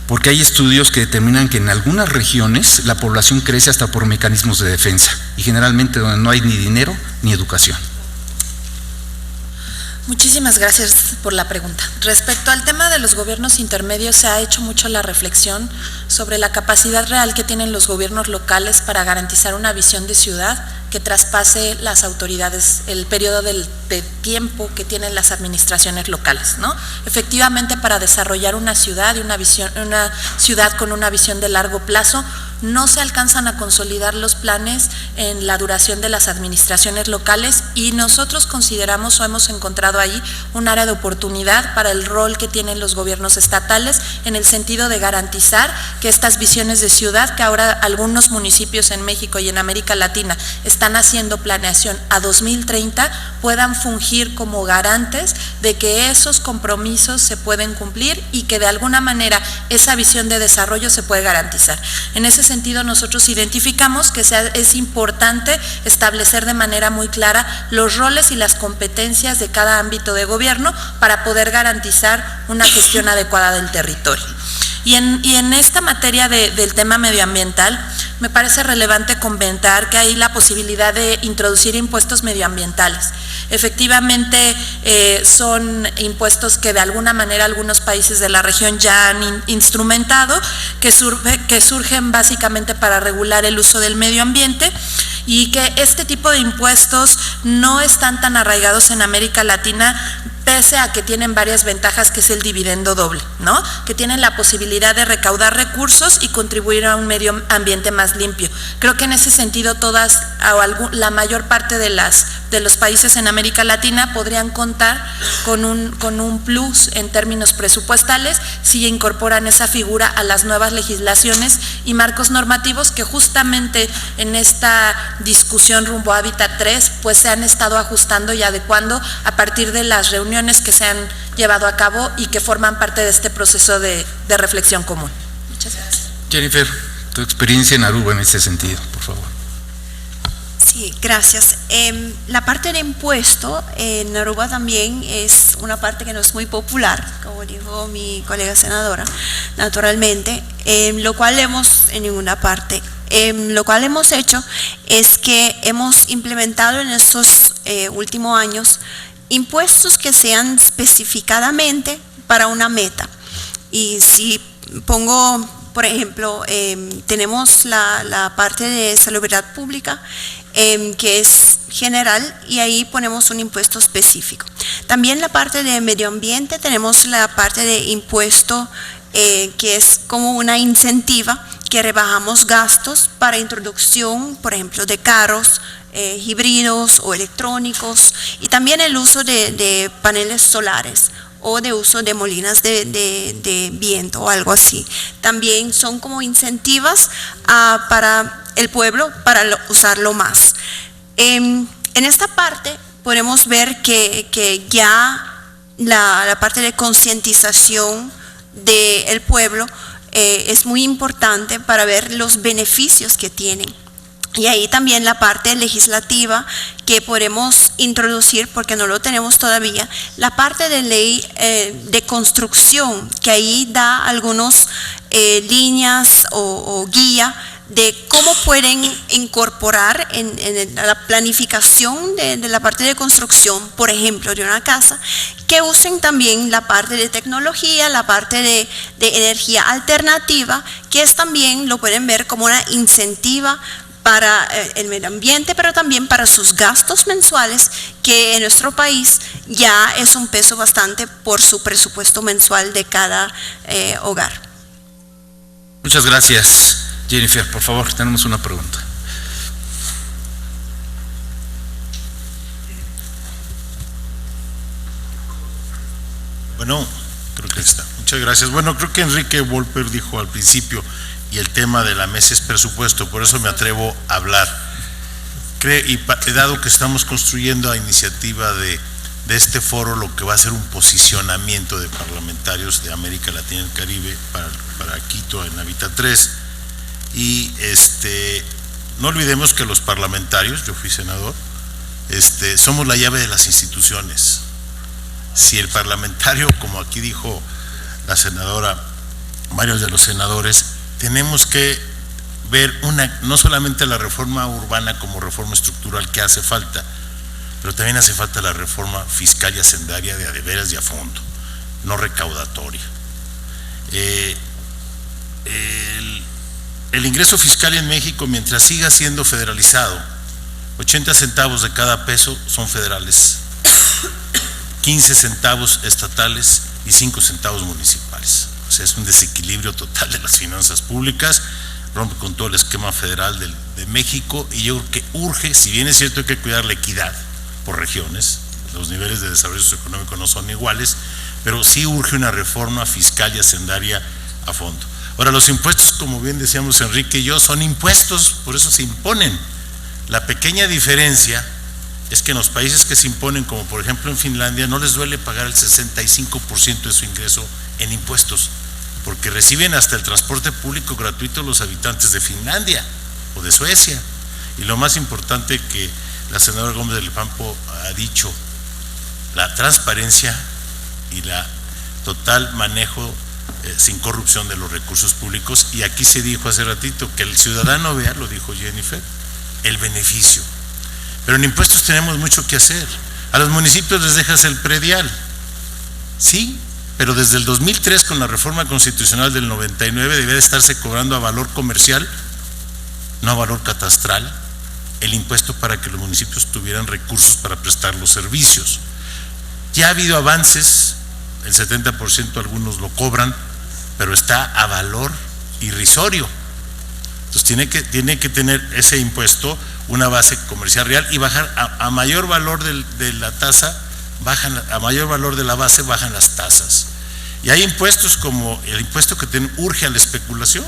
porque hay estudios que determinan que en algunas regiones la población crece hasta por mecanismos de defensa, y generalmente donde no hay ni dinero ni educación. Muchísimas gracias por la pregunta. Respecto al tema de los gobiernos intermedios, se ha hecho mucho la reflexión sobre la capacidad real que tienen los gobiernos locales para garantizar una visión de ciudad que traspase las autoridades, el periodo de tiempo que tienen las administraciones locales, ¿no? Efectivamente, para desarrollar una ciudad y una ciudad con una visión de largo plazo, no se alcanzan a consolidar los planes en la duración de las administraciones locales, y nosotros consideramos o hemos encontrado ahí un área de oportunidad para el rol que tienen los gobiernos estatales, en el sentido de garantizar que estas visiones de ciudad, que ahora algunos municipios en México y en América Latina están haciendo planeación a 2030, puedan fungir como garantes de que esos compromisos se pueden cumplir y que de alguna manera esa visión de desarrollo se puede garantizar. En ese sentido, nosotros identificamos que es importante establecer de manera muy clara los roles y las competencias de cada ámbito de gobierno para poder garantizar una gestión adecuada del territorio. Y en esta materia del tema medioambiental, me parece relevante comentar que hay la posibilidad de introducir impuestos medioambientales. Efectivamente, son impuestos que de alguna manera algunos países de la región ya han instrumentado, que surgen básicamente para regular el uso del medio ambiente, y que este tipo de impuestos no están tan arraigados en América Latina, pese a que tienen varias ventajas, que es el dividendo doble, ¿no? Que tienen la posibilidad de recaudar recursos y contribuir a un medio ambiente más limpio. Creo que en ese sentido la mayor parte de los países en América Latina podrían contar con un plus en términos presupuestales si incorporan esa figura a las nuevas legislaciones y marcos normativos que justamente en esta discusión rumbo a Hábitat 3 pues se han estado ajustando y adecuando a partir de las reuniones que se han llevado a cabo y que forman parte de este proceso de reflexión común. Muchas gracias. Jennifer, tu experiencia en Aruba en ese sentido, por favor. Sí, gracias. La parte de impuesto en Aruba también es una parte que no es muy popular, como dijo mi colega senadora, naturalmente, lo cual en ninguna parte. Lo cual hemos hecho es que hemos implementado en estos últimos años impuestos que sean especificadamente para una meta. Y si pongo, por ejemplo, tenemos la parte de salubridad pública, que es general, y ahí ponemos un impuesto específico. También la parte de medio ambiente, tenemos la parte de impuesto que es como una incentiva, que rebajamos gastos para introducción, por ejemplo, de carros híbridos o electrónicos, y también el uso de paneles solares o de uso de molinas de viento o algo así. También son como incentivas para el pueblo para usarlo más. En esta parte podemos ver que ya la parte de concientización del pueblo es muy importante para ver los beneficios que tienen. Y ahí también la parte legislativa que podemos introducir, porque no lo tenemos todavía, la parte de ley de construcción, que ahí da algunas líneas o guía de cómo pueden incorporar en la planificación de la parte de construcción, por ejemplo, de una casa, que usen también la parte de tecnología, la parte de energía alternativa, que es también, lo pueden ver como una incentiva para el medio ambiente, pero también para sus gastos mensuales, que en nuestro país ya es un peso bastante por su presupuesto mensual de cada hogar. Muchas gracias. Jennifer, por favor, tenemos una pregunta. Bueno, creo que está. Muchas gracias. Bueno, creo que Enrique Wolper dijo al principio, y el tema de la mesa es presupuesto, por eso me atrevo a hablar. Y dado que estamos construyendo a iniciativa de este foro lo que va a ser un posicionamiento de parlamentarios de América Latina y el Caribe para Quito en Habitat 3, y no olvidemos que los parlamentarios, yo fui senador, somos la llave de las instituciones. Si el parlamentario, como aquí dijo la senadora, varios de los senadores, tenemos que ver no solamente la reforma urbana como reforma estructural que hace falta, pero también hace falta la reforma fiscal y hacendaria de a de veras y a fondo, no recaudatoria. El ingreso fiscal en México, mientras siga siendo federalizado, 80 centavos de cada peso son federales, 15 centavos estatales y 5 centavos municipales. O sea, es un desequilibrio total de las finanzas públicas, rompe con todo el esquema federal de México, y yo creo que urge, si bien es cierto que hay que cuidar la equidad por regiones, los niveles de desarrollo socioeconómico no son iguales, pero sí urge una reforma fiscal y hacendaria a fondo. Ahora, los impuestos, como bien decíamos Enrique y yo, son impuestos, por eso se imponen. La pequeña diferencia es que en los países que se imponen, como por ejemplo en Finlandia, no les duele pagar el 65% de su ingreso en impuestos, porque reciben hasta el transporte público gratuito los habitantes de Finlandia o de Suecia. Y lo más importante que la senadora Gómez del Campo ha dicho, la transparencia y la total manejo sin corrupción de los recursos públicos. Y aquí se dijo hace ratito que el ciudadano vea, lo dijo Jennifer, el beneficio. Pero en impuestos tenemos mucho que hacer. A los municipios les dejas el predial, sí, pero desde el 2003 con la reforma constitucional del 99 debía de estarse cobrando a valor comercial, no a valor catastral, el impuesto para que los municipios tuvieran recursos para prestar los servicios. Ya ha habido avances, el 70% algunos lo cobran, pero está a valor irrisorio. Entonces tiene que tener ese impuesto una base comercial real y bajar a mayor valor de la tasa, a mayor valor de la base bajan las tasas. Y hay impuestos como el impuesto que urge a la especulación,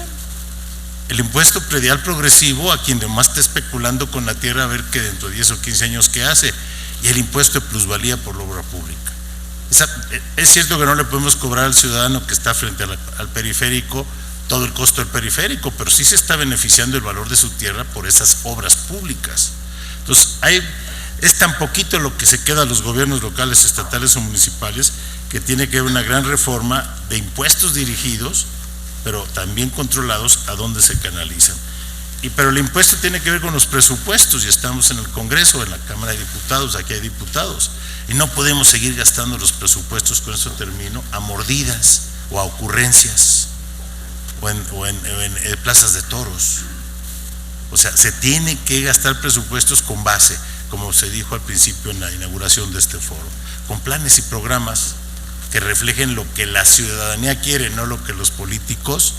el impuesto predial progresivo a quien demás está especulando con la tierra a ver que dentro de 10 o 15 años qué hace, y el impuesto de plusvalía por la obra pública. Es cierto que no le podemos cobrar al ciudadano que está frente al periférico todo el costo del periférico, pero sí se está beneficiando el valor de su tierra por esas obras públicas. Entonces, es tan poquito lo que se queda a los gobiernos locales, estatales o municipales, que tiene que haber una gran reforma de impuestos dirigidos, pero también controlados a dónde se canalizan. Pero el impuesto tiene que ver con los presupuestos, y estamos en el Congreso, en la Cámara de Diputados, aquí hay diputados, y no podemos seguir gastando los presupuestos, con eso termino, a mordidas o a ocurrencias o en plazas de toros. O sea, se tiene que gastar presupuestos con base, como se dijo al principio en la inauguración de este foro, con planes y programas que reflejen lo que la ciudadanía quiere, no lo que los políticos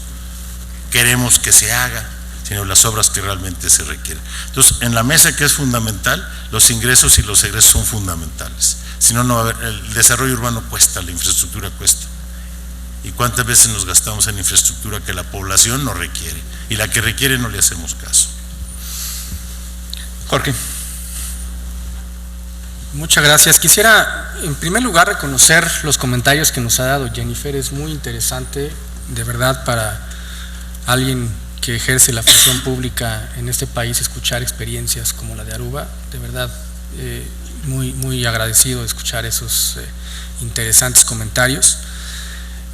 queremos que se haga, sino las obras que realmente se requieren. Entonces, en la mesa, que es fundamental, los ingresos y los egresos son fundamentales. Si no, no va a haber, el desarrollo urbano cuesta, la infraestructura cuesta. ¿Y cuántas veces nos gastamos en infraestructura que la población no requiere? Y la que requiere no le hacemos caso. Jorge. Muchas gracias. Quisiera, en primer lugar, reconocer los comentarios que nos ha dado Jennifer. Es muy interesante, de verdad, para alguien que ejerce la función pública en este país, escuchar experiencias como la de Aruba. De verdad, muy agradecido de escuchar esos interesantes comentarios.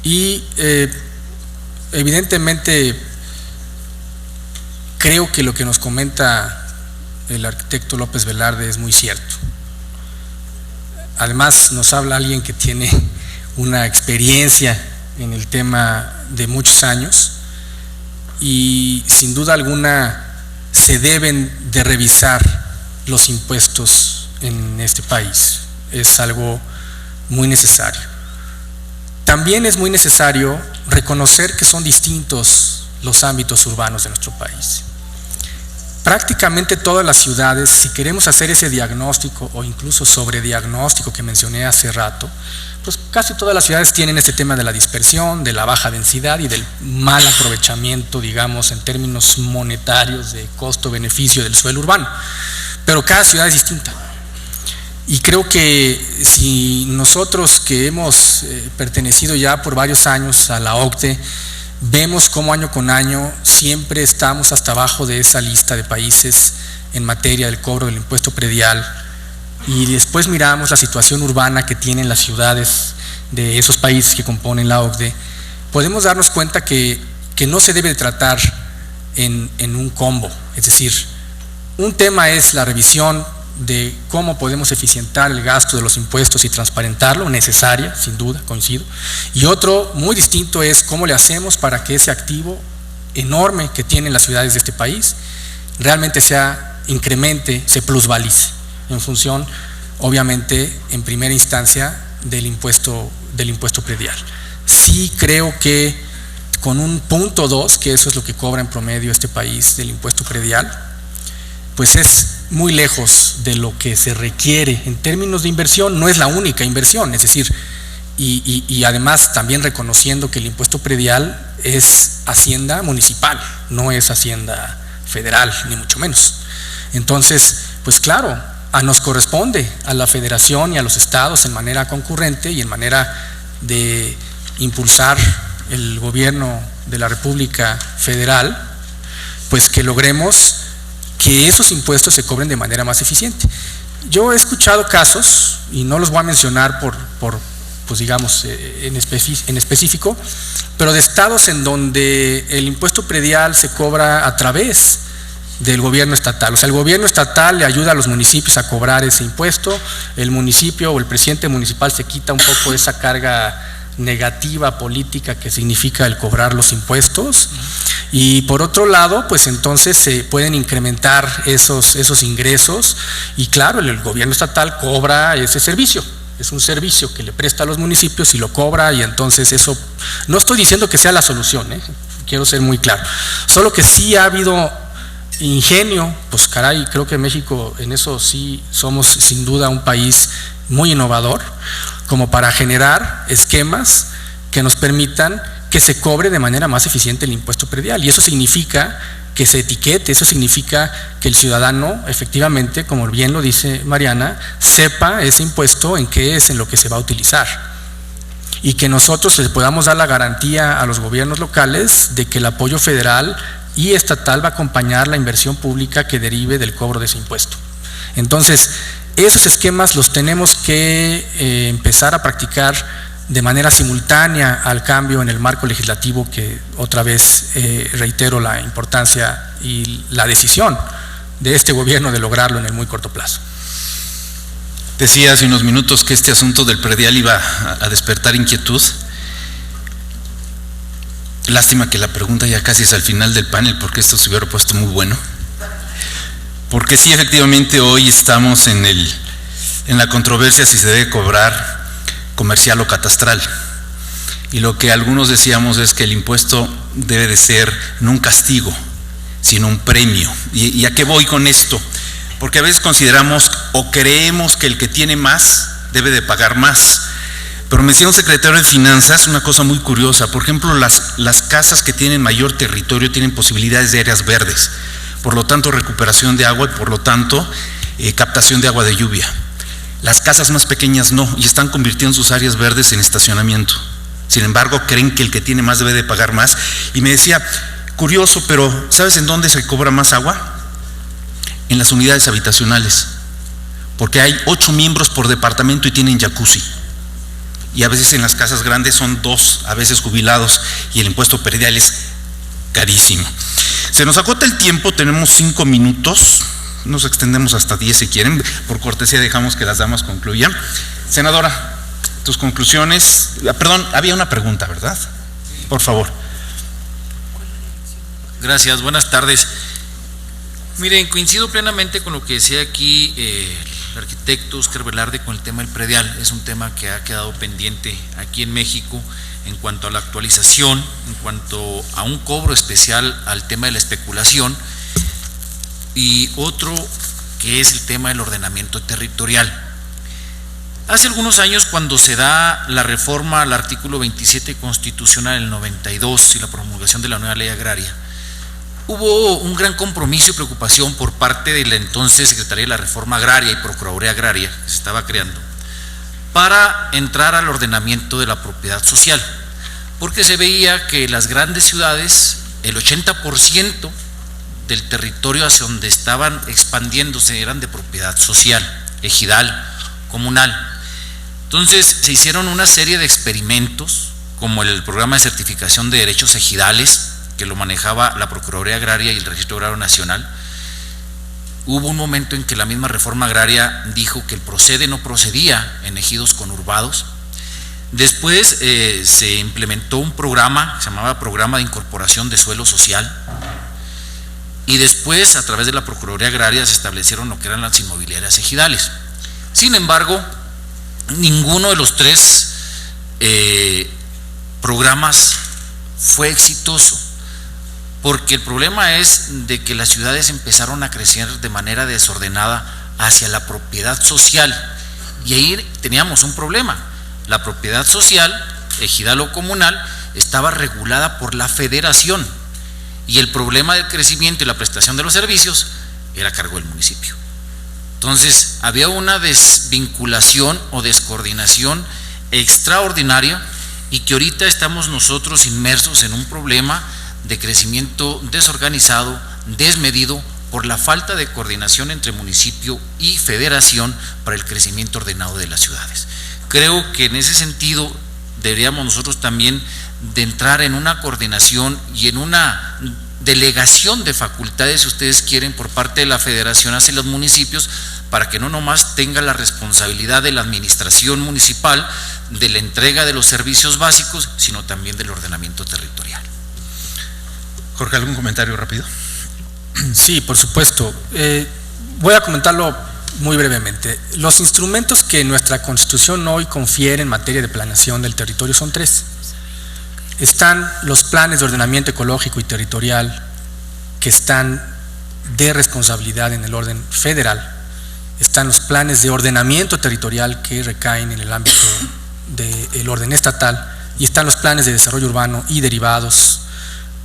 Y evidentemente creo que lo que nos comenta el arquitecto López Velarde es muy cierto. Además nos habla alguien que tiene una experiencia en el tema de muchos años y sin duda alguna se deben de revisar los impuestos en este país. Es algo muy necesario. También es muy necesario reconocer que son distintos los ámbitos urbanos de nuestro país. Prácticamente todas las ciudades, si queremos hacer ese diagnóstico o incluso sobrediagnóstico que mencioné hace rato, pues casi todas las ciudades tienen este tema de la dispersión, de la baja densidad y del mal aprovechamiento, digamos, en términos monetarios de costo-beneficio del suelo urbano. Pero cada ciudad es distinta. Y creo que si nosotros que hemos pertenecido ya por varios años a la OCDE, vemos cómo año con año siempre estamos hasta abajo de esa lista de países en materia del cobro del impuesto predial, y después miramos la situación urbana que tienen las ciudades de esos países que componen la OCDE, podemos darnos cuenta que no se debe de tratar en un combo. Es decir, un tema es la revisión de cómo podemos eficientar el gasto de los impuestos y transparentarlo, necesaria, sin duda, coincido. Y otro muy distinto es cómo le hacemos para que ese activo enorme que tienen las ciudades de este país realmente incremente, se plusvalice en función, obviamente, en primera instancia, del impuesto predial. Sí creo que con un 0.2, que eso es lo que cobra en promedio este país del impuesto predial, pues es muy lejos de lo que se requiere en términos de inversión. No es la única inversión, es decir, y además también reconociendo que el impuesto predial es hacienda municipal, no es hacienda federal, ni mucho menos. Entonces, pues claro, nos corresponde a la federación y a los estados en manera concurrente y en manera de impulsar el gobierno de la República Federal, pues que logremos que esos impuestos se cobren de manera más eficiente. Yo he escuchado casos, y no los voy a mencionar pues digamos, en específico, pero de estados en donde el impuesto predial se cobra a través del gobierno estatal. O sea, el gobierno estatal le ayuda a los municipios a cobrar ese impuesto, el municipio o el presidente municipal se quita un poco esa carga negativa política que significa el cobrar los impuestos, y por otro lado, pues entonces se pueden incrementar esos ingresos, y claro, el gobierno estatal cobra ese servicio, es un servicio que le presta a los municipios y lo cobra, y entonces eso, no estoy diciendo que sea la solución, quiero ser muy claro, solo que sí ha habido ingenio, pues caray, creo que México en eso sí somos sin duda un país muy innovador, como para generar esquemas que nos permitan que se cobre de manera más eficiente el impuesto predial, y eso significa que se etiquete, eso significa que el ciudadano efectivamente, como bien lo dice Mariana, sepa ese impuesto en qué es, en lo que se va a utilizar, y que nosotros les podamos dar la garantía a los gobiernos locales de que el apoyo federal y estatal va a acompañar la inversión pública que derive del cobro de ese impuesto. Entonces, esos esquemas los tenemos que empezar a practicar de manera simultánea al cambio en el marco legislativo, que otra vez reitero la importancia y la decisión de este gobierno de lograrlo en el muy corto plazo. Decía hace unos minutos que este asunto del predial iba a despertar inquietud. Lástima que la pregunta ya casi es al final del panel, porque esto se hubiera puesto muy bueno. Porque sí, efectivamente, hoy estamos en la controversia si se debe cobrar comercial o catastral. Y lo que algunos decíamos es que el impuesto debe de ser no un castigo, sino un premio. ¿Y a qué voy con esto? Porque a veces consideramos o creemos que el que tiene más debe de pagar más. Pero me decía un secretario de Finanzas una cosa muy curiosa. Por ejemplo, las casas que tienen mayor territorio tienen posibilidades de áreas verdes, por lo tanto recuperación de agua y por lo tanto captación de agua de lluvia. Las casas más pequeñas no, y están convirtiendo sus áreas verdes en estacionamiento. Sin embargo, creen que el que tiene más debe de pagar más. Y me decía, curioso, pero ¿sabes en dónde se cobra más agua? En las unidades habitacionales, porque hay 8 miembros por departamento y tienen jacuzzi. Y a veces en las casas grandes son 2, a veces jubilados, y el impuesto predial es carísimo. Se nos acota el tiempo, tenemos 5 minutos, nos extendemos hasta 10 si quieren, por cortesía dejamos que las damas concluyan. Senadora, tus conclusiones. Perdón, había una pregunta, ¿verdad? Por favor. Gracias, buenas tardes. Miren, coincido plenamente con lo que decía aquí el arquitecto Óscar Velarde con el tema del predial. Es un tema que ha quedado pendiente aquí en México en cuanto a la actualización, en cuanto a un cobro especial al tema de la especulación, y otro que es el tema del ordenamiento territorial. Hace algunos años, cuando se da la reforma al artículo 27 constitucional del 92 y la promulgación de la nueva ley agraria, hubo un gran compromiso y preocupación por parte de la entonces Secretaría de la Reforma Agraria y Procuraduría Agraria, que se estaba creando, para entrar al ordenamiento de la propiedad social, porque se veía que las grandes ciudades, el 80% del territorio hacia donde estaban expandiéndose eran de propiedad social, ejidal, comunal. Entonces se hicieron una serie de experimentos, como el programa de certificación de derechos ejidales, que lo manejaba la Procuraduría Agraria y el Registro Agrario Nacional. Hubo un momento en que la misma reforma agraria dijo que el procede no procedía en ejidos conurbados. Después se implementó un programa que se llamaba Programa de Incorporación de Suelo Social, y después a través de la Procuraduría Agraria se establecieron lo que eran las inmobiliarias ejidales. Sin embargo, ninguno de los 3 programas fue exitoso, porque el problema es de que las ciudades empezaron a crecer de manera desordenada hacia la propiedad social, y ahí teníamos un problema. La propiedad social, ejidal o comunal, estaba regulada por la federación, y el problema del crecimiento y la prestación de los servicios era a cargo del municipio. Entonces había una desvinculación o descoordinación extraordinaria, y que ahorita estamos nosotros inmersos en un problema de crecimiento desorganizado, desmedido, por la falta de coordinación entre municipio y federación para el crecimiento ordenado de las ciudades. Creo que en ese sentido deberíamos nosotros también de entrar en una coordinación y en una delegación de facultades, si ustedes quieren, por parte de la federación hacia los municipios, para que no nomás tenga la responsabilidad de la administración municipal de la entrega de los servicios básicos, sino también del ordenamiento territorial. Jorge, ¿algún comentario rápido? Sí, por supuesto. Voy a comentarlo muy brevemente. Los instrumentos que nuestra Constitución hoy confiere en materia de planeación del territorio son 3. Están los planes de ordenamiento ecológico y territorial, que están de responsabilidad en el orden federal. Están los planes de ordenamiento territorial, que recaen en el ámbito del orden estatal, y están los planes de desarrollo urbano y derivados,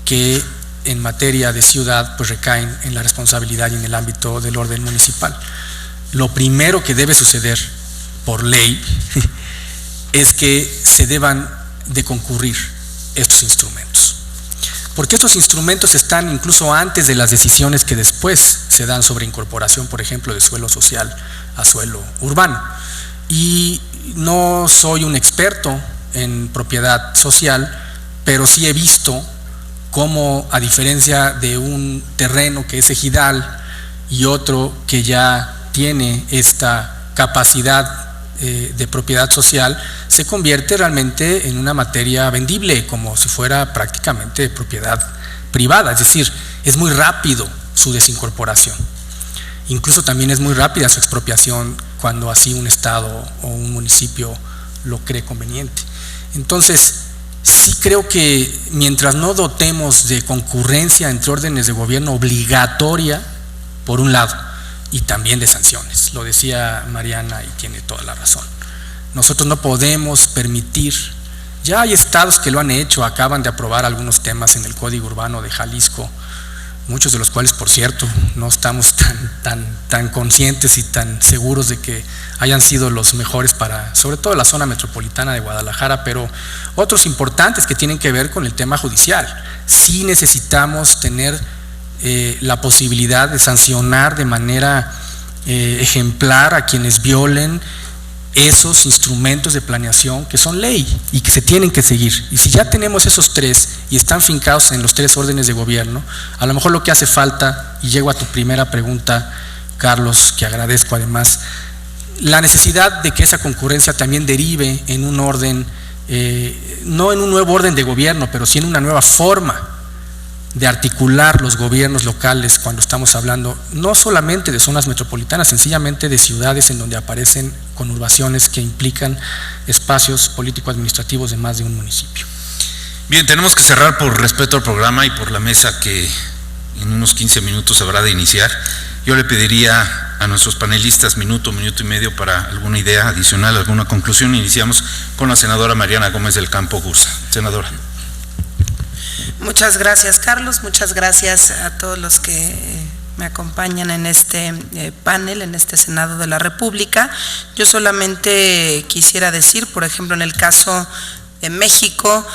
que en materia de ciudad pues recaen en la responsabilidad y en el ámbito del orden municipal. Lo primero que debe suceder por ley es que se deban de concurrir estos instrumentos, porque estos instrumentos están incluso antes de las decisiones que después se dan sobre incorporación, por ejemplo, de suelo social a suelo urbano. Y no soy un experto en propiedad social, pero sí he visto cómo, a diferencia de un terreno que es ejidal y otro que ya tiene esta capacidad de propiedad social, se convierte realmente en una materia vendible, como si fuera prácticamente propiedad privada. Es decir, es muy rápido su desincorporación. Incluso también es muy rápida su expropiación cuando así un estado o un municipio lo cree conveniente. Entonces, sí creo que mientras no dotemos de concurrencia entre órdenes de gobierno obligatoria, por un lado, y también de sanciones, lo decía Mariana y tiene toda la razón, nosotros no podemos permitir, ya hay estados que lo han hecho, acaban de aprobar algunos temas en el Código Urbano de Jalisco, muchos de los cuales, por cierto, no estamos tan conscientes y tan seguros de que hayan sido los mejores para, sobre todo la zona metropolitana de Guadalajara, pero otros importantes que tienen que ver con el tema judicial. Sí necesitamos tener la posibilidad de sancionar de manera ejemplar a quienes violen esos instrumentos de planeación que son ley y que se tienen que seguir. Y si ya tenemos esos tres y están fincados en los tres órdenes de gobierno, a lo mejor lo que hace falta, y llego a tu primera pregunta, Carlos, que agradezco además, la necesidad de que esa concurrencia también derive en un orden, no en un nuevo orden de gobierno, pero sí en una nueva forma de articular los gobiernos locales cuando estamos hablando no solamente de zonas metropolitanas, sencillamente de ciudades en donde aparecen conurbaciones que implican espacios político-administrativos de más de un municipio. Bien, tenemos que cerrar por respeto al programa y por la mesa que en unos 15 minutos habrá de iniciar. Yo le pediría a nuestros panelistas minuto y medio para alguna idea adicional, alguna conclusión. Iniciamos con la senadora Mariana Gómez del Campo Gursa. Senadora. Muchas gracias, Carlos. Muchas gracias a todos los que me acompañan en este panel, en este Senado de la República. Yo solamente quisiera decir, por ejemplo, en el caso de México,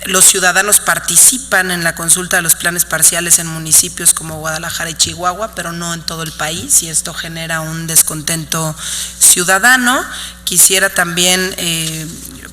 los ciudadanos participan en la consulta de los planes parciales en municipios como Guadalajara y Chihuahua, pero no en todo el país, y esto genera un descontento ciudadano. Quisiera también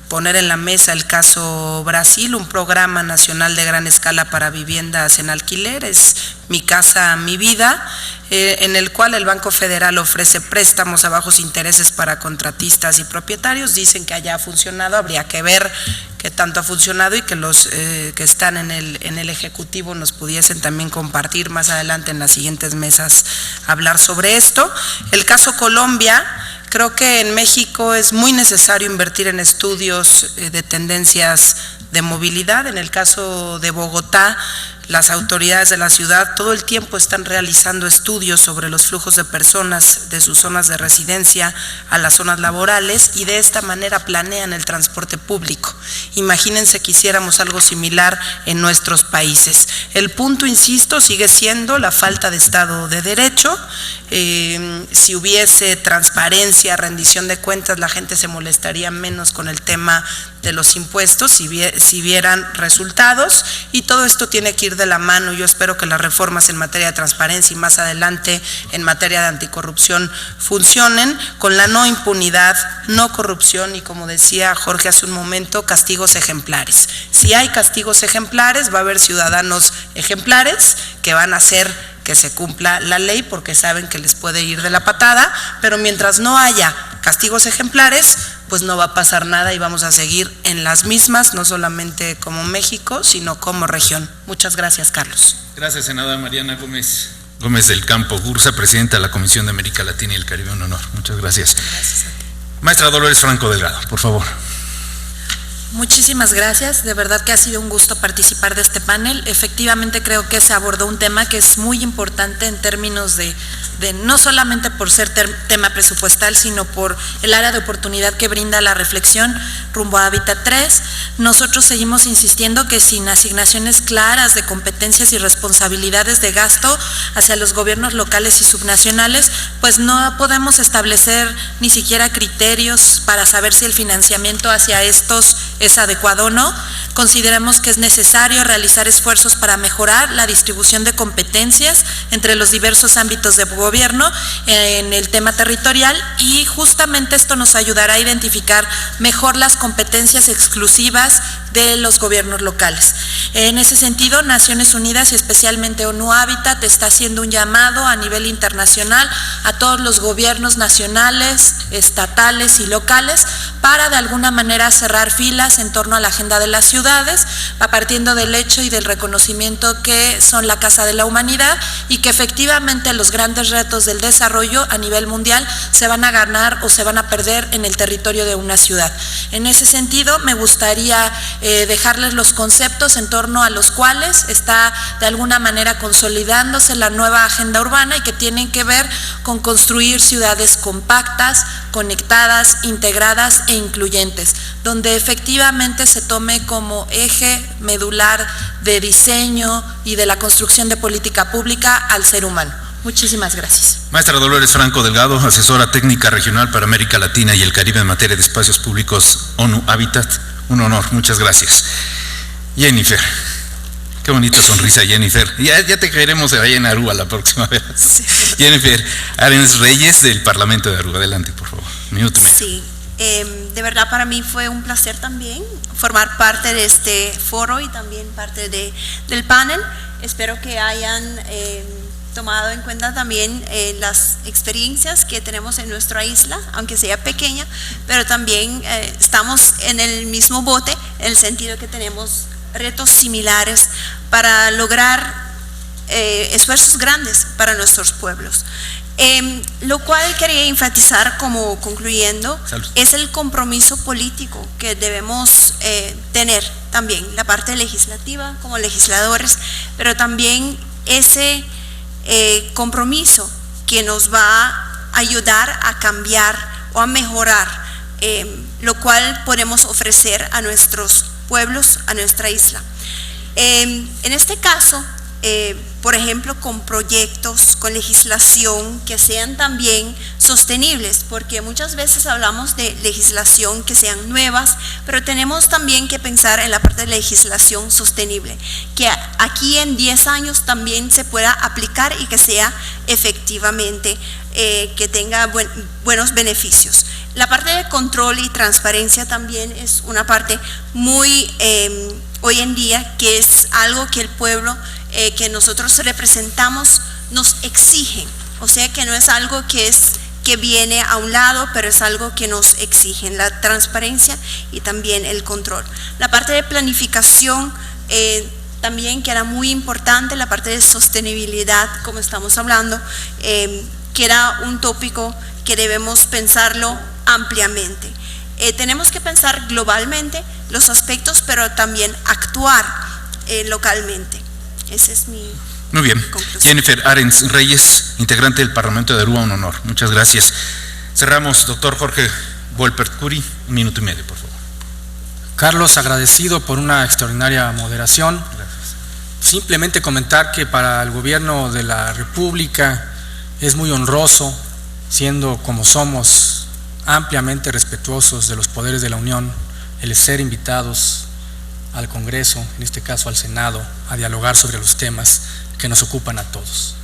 poner en la mesa el caso Brasil, un programa nacional de gran escala para viviendas en alquiler, es Mi Casa, Mi Vida, en el cual el Banco Federal ofrece préstamos a bajos intereses para contratistas y propietarios. Dicen que allá ha funcionado, habría que ver qué tanto ha funcionado y que los que están en el Ejecutivo nos pudiesen también compartir más adelante en las siguientes mesas, hablar sobre esto. El caso Colombia, creo que en México es muy necesario invertir en estudios de tendencias de movilidad. En el caso de Bogotá, las autoridades de la ciudad todo el tiempo están realizando estudios sobre los flujos de personas de sus zonas de residencia a las zonas laborales y de esta manera planean el transporte público. Imagínense que hiciéramos algo similar en nuestros países. El punto, insisto, sigue siendo la falta de Estado de Derecho. Si hubiese transparencia, rendición de cuentas, la gente se molestaría menos con el tema de los impuestos si vieran resultados, y todo esto tiene que ir de la mano. Yo espero que las reformas en materia de transparencia y más adelante en materia de anticorrupción funcionen con la no impunidad, no corrupción y, como decía Jorge hace un momento, castigos ejemplares. Si hay castigos ejemplares, va a haber ciudadanos ejemplares que van a hacer que se cumpla la ley porque saben que les puede ir de la patada, pero mientras no haya castigos ejemplares, pues no va a pasar nada y vamos a seguir en las mismas, no solamente como México, sino como región. Muchas gracias, Carlos. Gracias, senadora Mariana Gómez del Campo Gursa, presidenta de la Comisión de América Latina y el Caribe, un honor. Muchas gracias. Gracias a ti. Maestra Dolores Franco Delgado, por favor. Muchísimas gracias, de verdad que ha sido un gusto participar de este panel. Efectivamente creo que se abordó un tema que es muy importante en términos de no solamente por ser tema presupuestal, sino por el área de oportunidad que brinda la reflexión rumbo a Hábitat 3. Nosotros seguimos insistiendo que sin asignaciones claras de competencias y responsabilidades de gasto hacia los gobiernos locales y subnacionales, pues no podemos establecer ni siquiera criterios para saber si el financiamiento hacia estos es adecuado o no. Consideramos que es necesario realizar esfuerzos para mejorar la distribución de competencias entre los diversos ámbitos de gobierno en el tema territorial, y justamente esto nos ayudará a identificar mejor las competencias exclusivas de los gobiernos locales. En ese sentido, Naciones Unidas y especialmente ONU Hábitat está haciendo un llamado a nivel internacional a todos los gobiernos nacionales, estatales y locales para de alguna manera cerrar filas en torno a la agenda de las ciudades, partiendo del hecho y del reconocimiento que son la casa de la humanidad y que efectivamente los grandes retos del desarrollo a nivel mundial se van a ganar o se van a perder en el territorio de una ciudad. En ese sentido, me gustaría dejarles los conceptos en torno a los cuales está de alguna manera consolidándose la nueva agenda urbana y que tienen que ver con construir ciudades compactas, conectadas, integradas e incluyentes, donde efectivamente se tome como eje medular de diseño y de la construcción de política pública al ser humano. Muchísimas gracias. Maestra Dolores Franco Delgado, asesora técnica regional para América Latina y el Caribe en materia de espacios públicos ONU Habitat. Un honor, muchas gracias. Jennifer, qué bonita sonrisa, Jennifer. Ya te queremos allá en Aruba la próxima vez. Sí. Jennifer Arens Reyes del Parlamento de Aruba. Adelante, por favor. Minuto y medio. Sí, de verdad para mí fue un placer también formar parte de este foro y también parte del panel. Espero que hayan tomado en cuenta también las experiencias que tenemos en nuestra isla, aunque sea pequeña, pero también estamos en el mismo bote, en el sentido que tenemos retos similares para lograr esfuerzos grandes para nuestros pueblos. Lo cual quería enfatizar como concluyendo, es el compromiso político que debemos tener también, la parte legislativa como legisladores, pero también ese compromiso que nos va a ayudar a cambiar o a mejorar, lo cual podemos ofrecer a nuestros pueblos, a nuestra isla. En este caso, por ejemplo, con proyectos, con legislación que sean también sostenibles, porque muchas veces hablamos de legislación que sean nuevas, pero tenemos también que pensar en la parte de legislación sostenible, que aquí en 10 años también se pueda aplicar y que sea efectivamente, que tenga buenos beneficios. La parte de control y transparencia también es una parte muy hoy en día, que es algo que el pueblo que nosotros representamos nos exigen, o sea que no es algo que viene a un lado, pero es algo que nos exigen, la transparencia y también el control. La parte de planificación también, que era muy importante, la parte de sostenibilidad, como estamos hablando, que era un tópico que debemos pensarlo ampliamente. Tenemos que pensar globalmente los aspectos, pero también actuar localmente. Ese es mi Muy bien. conclusión. Jennifer Arens Reyes, integrante del Parlamento de Aruba, un honor. Muchas gracias. Cerramos, doctor Jorge Wolpert Curi, 1 minuto y medio, por favor. Carlos, agradecido por una extraordinaria moderación. Gracias. Simplemente comentar que para el gobierno de la República es muy honroso, siendo como somos ampliamente respetuosos de los poderes de la Unión, el ser invitados al Congreso, en este caso al Senado, a dialogar sobre los temas que nos ocupan a todos.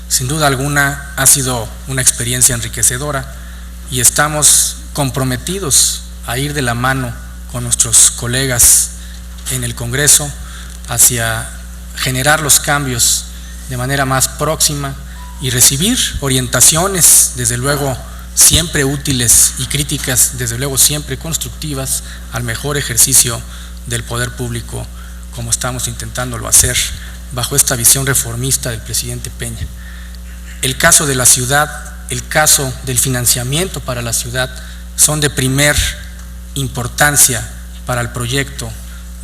Sin duda alguna ha sido una experiencia enriquecedora y estamos comprometidos a ir de la mano con nuestros colegas en el Congreso hacia generar los cambios de manera más próxima y recibir orientaciones, desde luego siempre útiles, y críticas, desde luego siempre constructivas, al mejor ejercicio del poder público, como estamos intentándolo hacer bajo esta visión reformista del presidente Peña. El caso de la ciudad, el caso del financiamiento para la ciudad son de primer importancia para el proyecto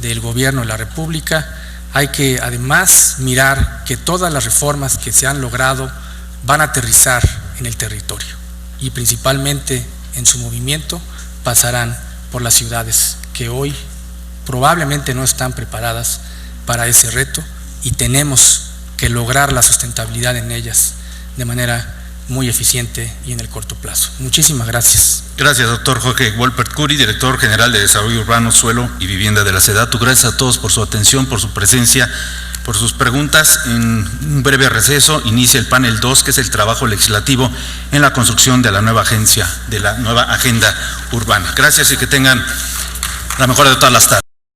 del gobierno de la República. Hay que además mirar que todas las reformas que se han logrado van a aterrizar en el territorio y principalmente en su movimiento pasarán por las ciudades que hoy probablemente no están preparadas para ese reto y tenemos que lograr la sustentabilidad en ellas de manera muy eficiente y en el corto plazo. Muchísimas gracias. Gracias, doctor Jorge Wolpert Curi, director general de Desarrollo Urbano, Suelo y Vivienda de la SEDATU. Gracias a todos por su atención, por su presencia, por sus preguntas. En un breve receso inicia el panel 2, que es el trabajo legislativo en la construcción de la nueva agencia, de la nueva agenda urbana. Gracias y que tengan la mejor de todas las tardes.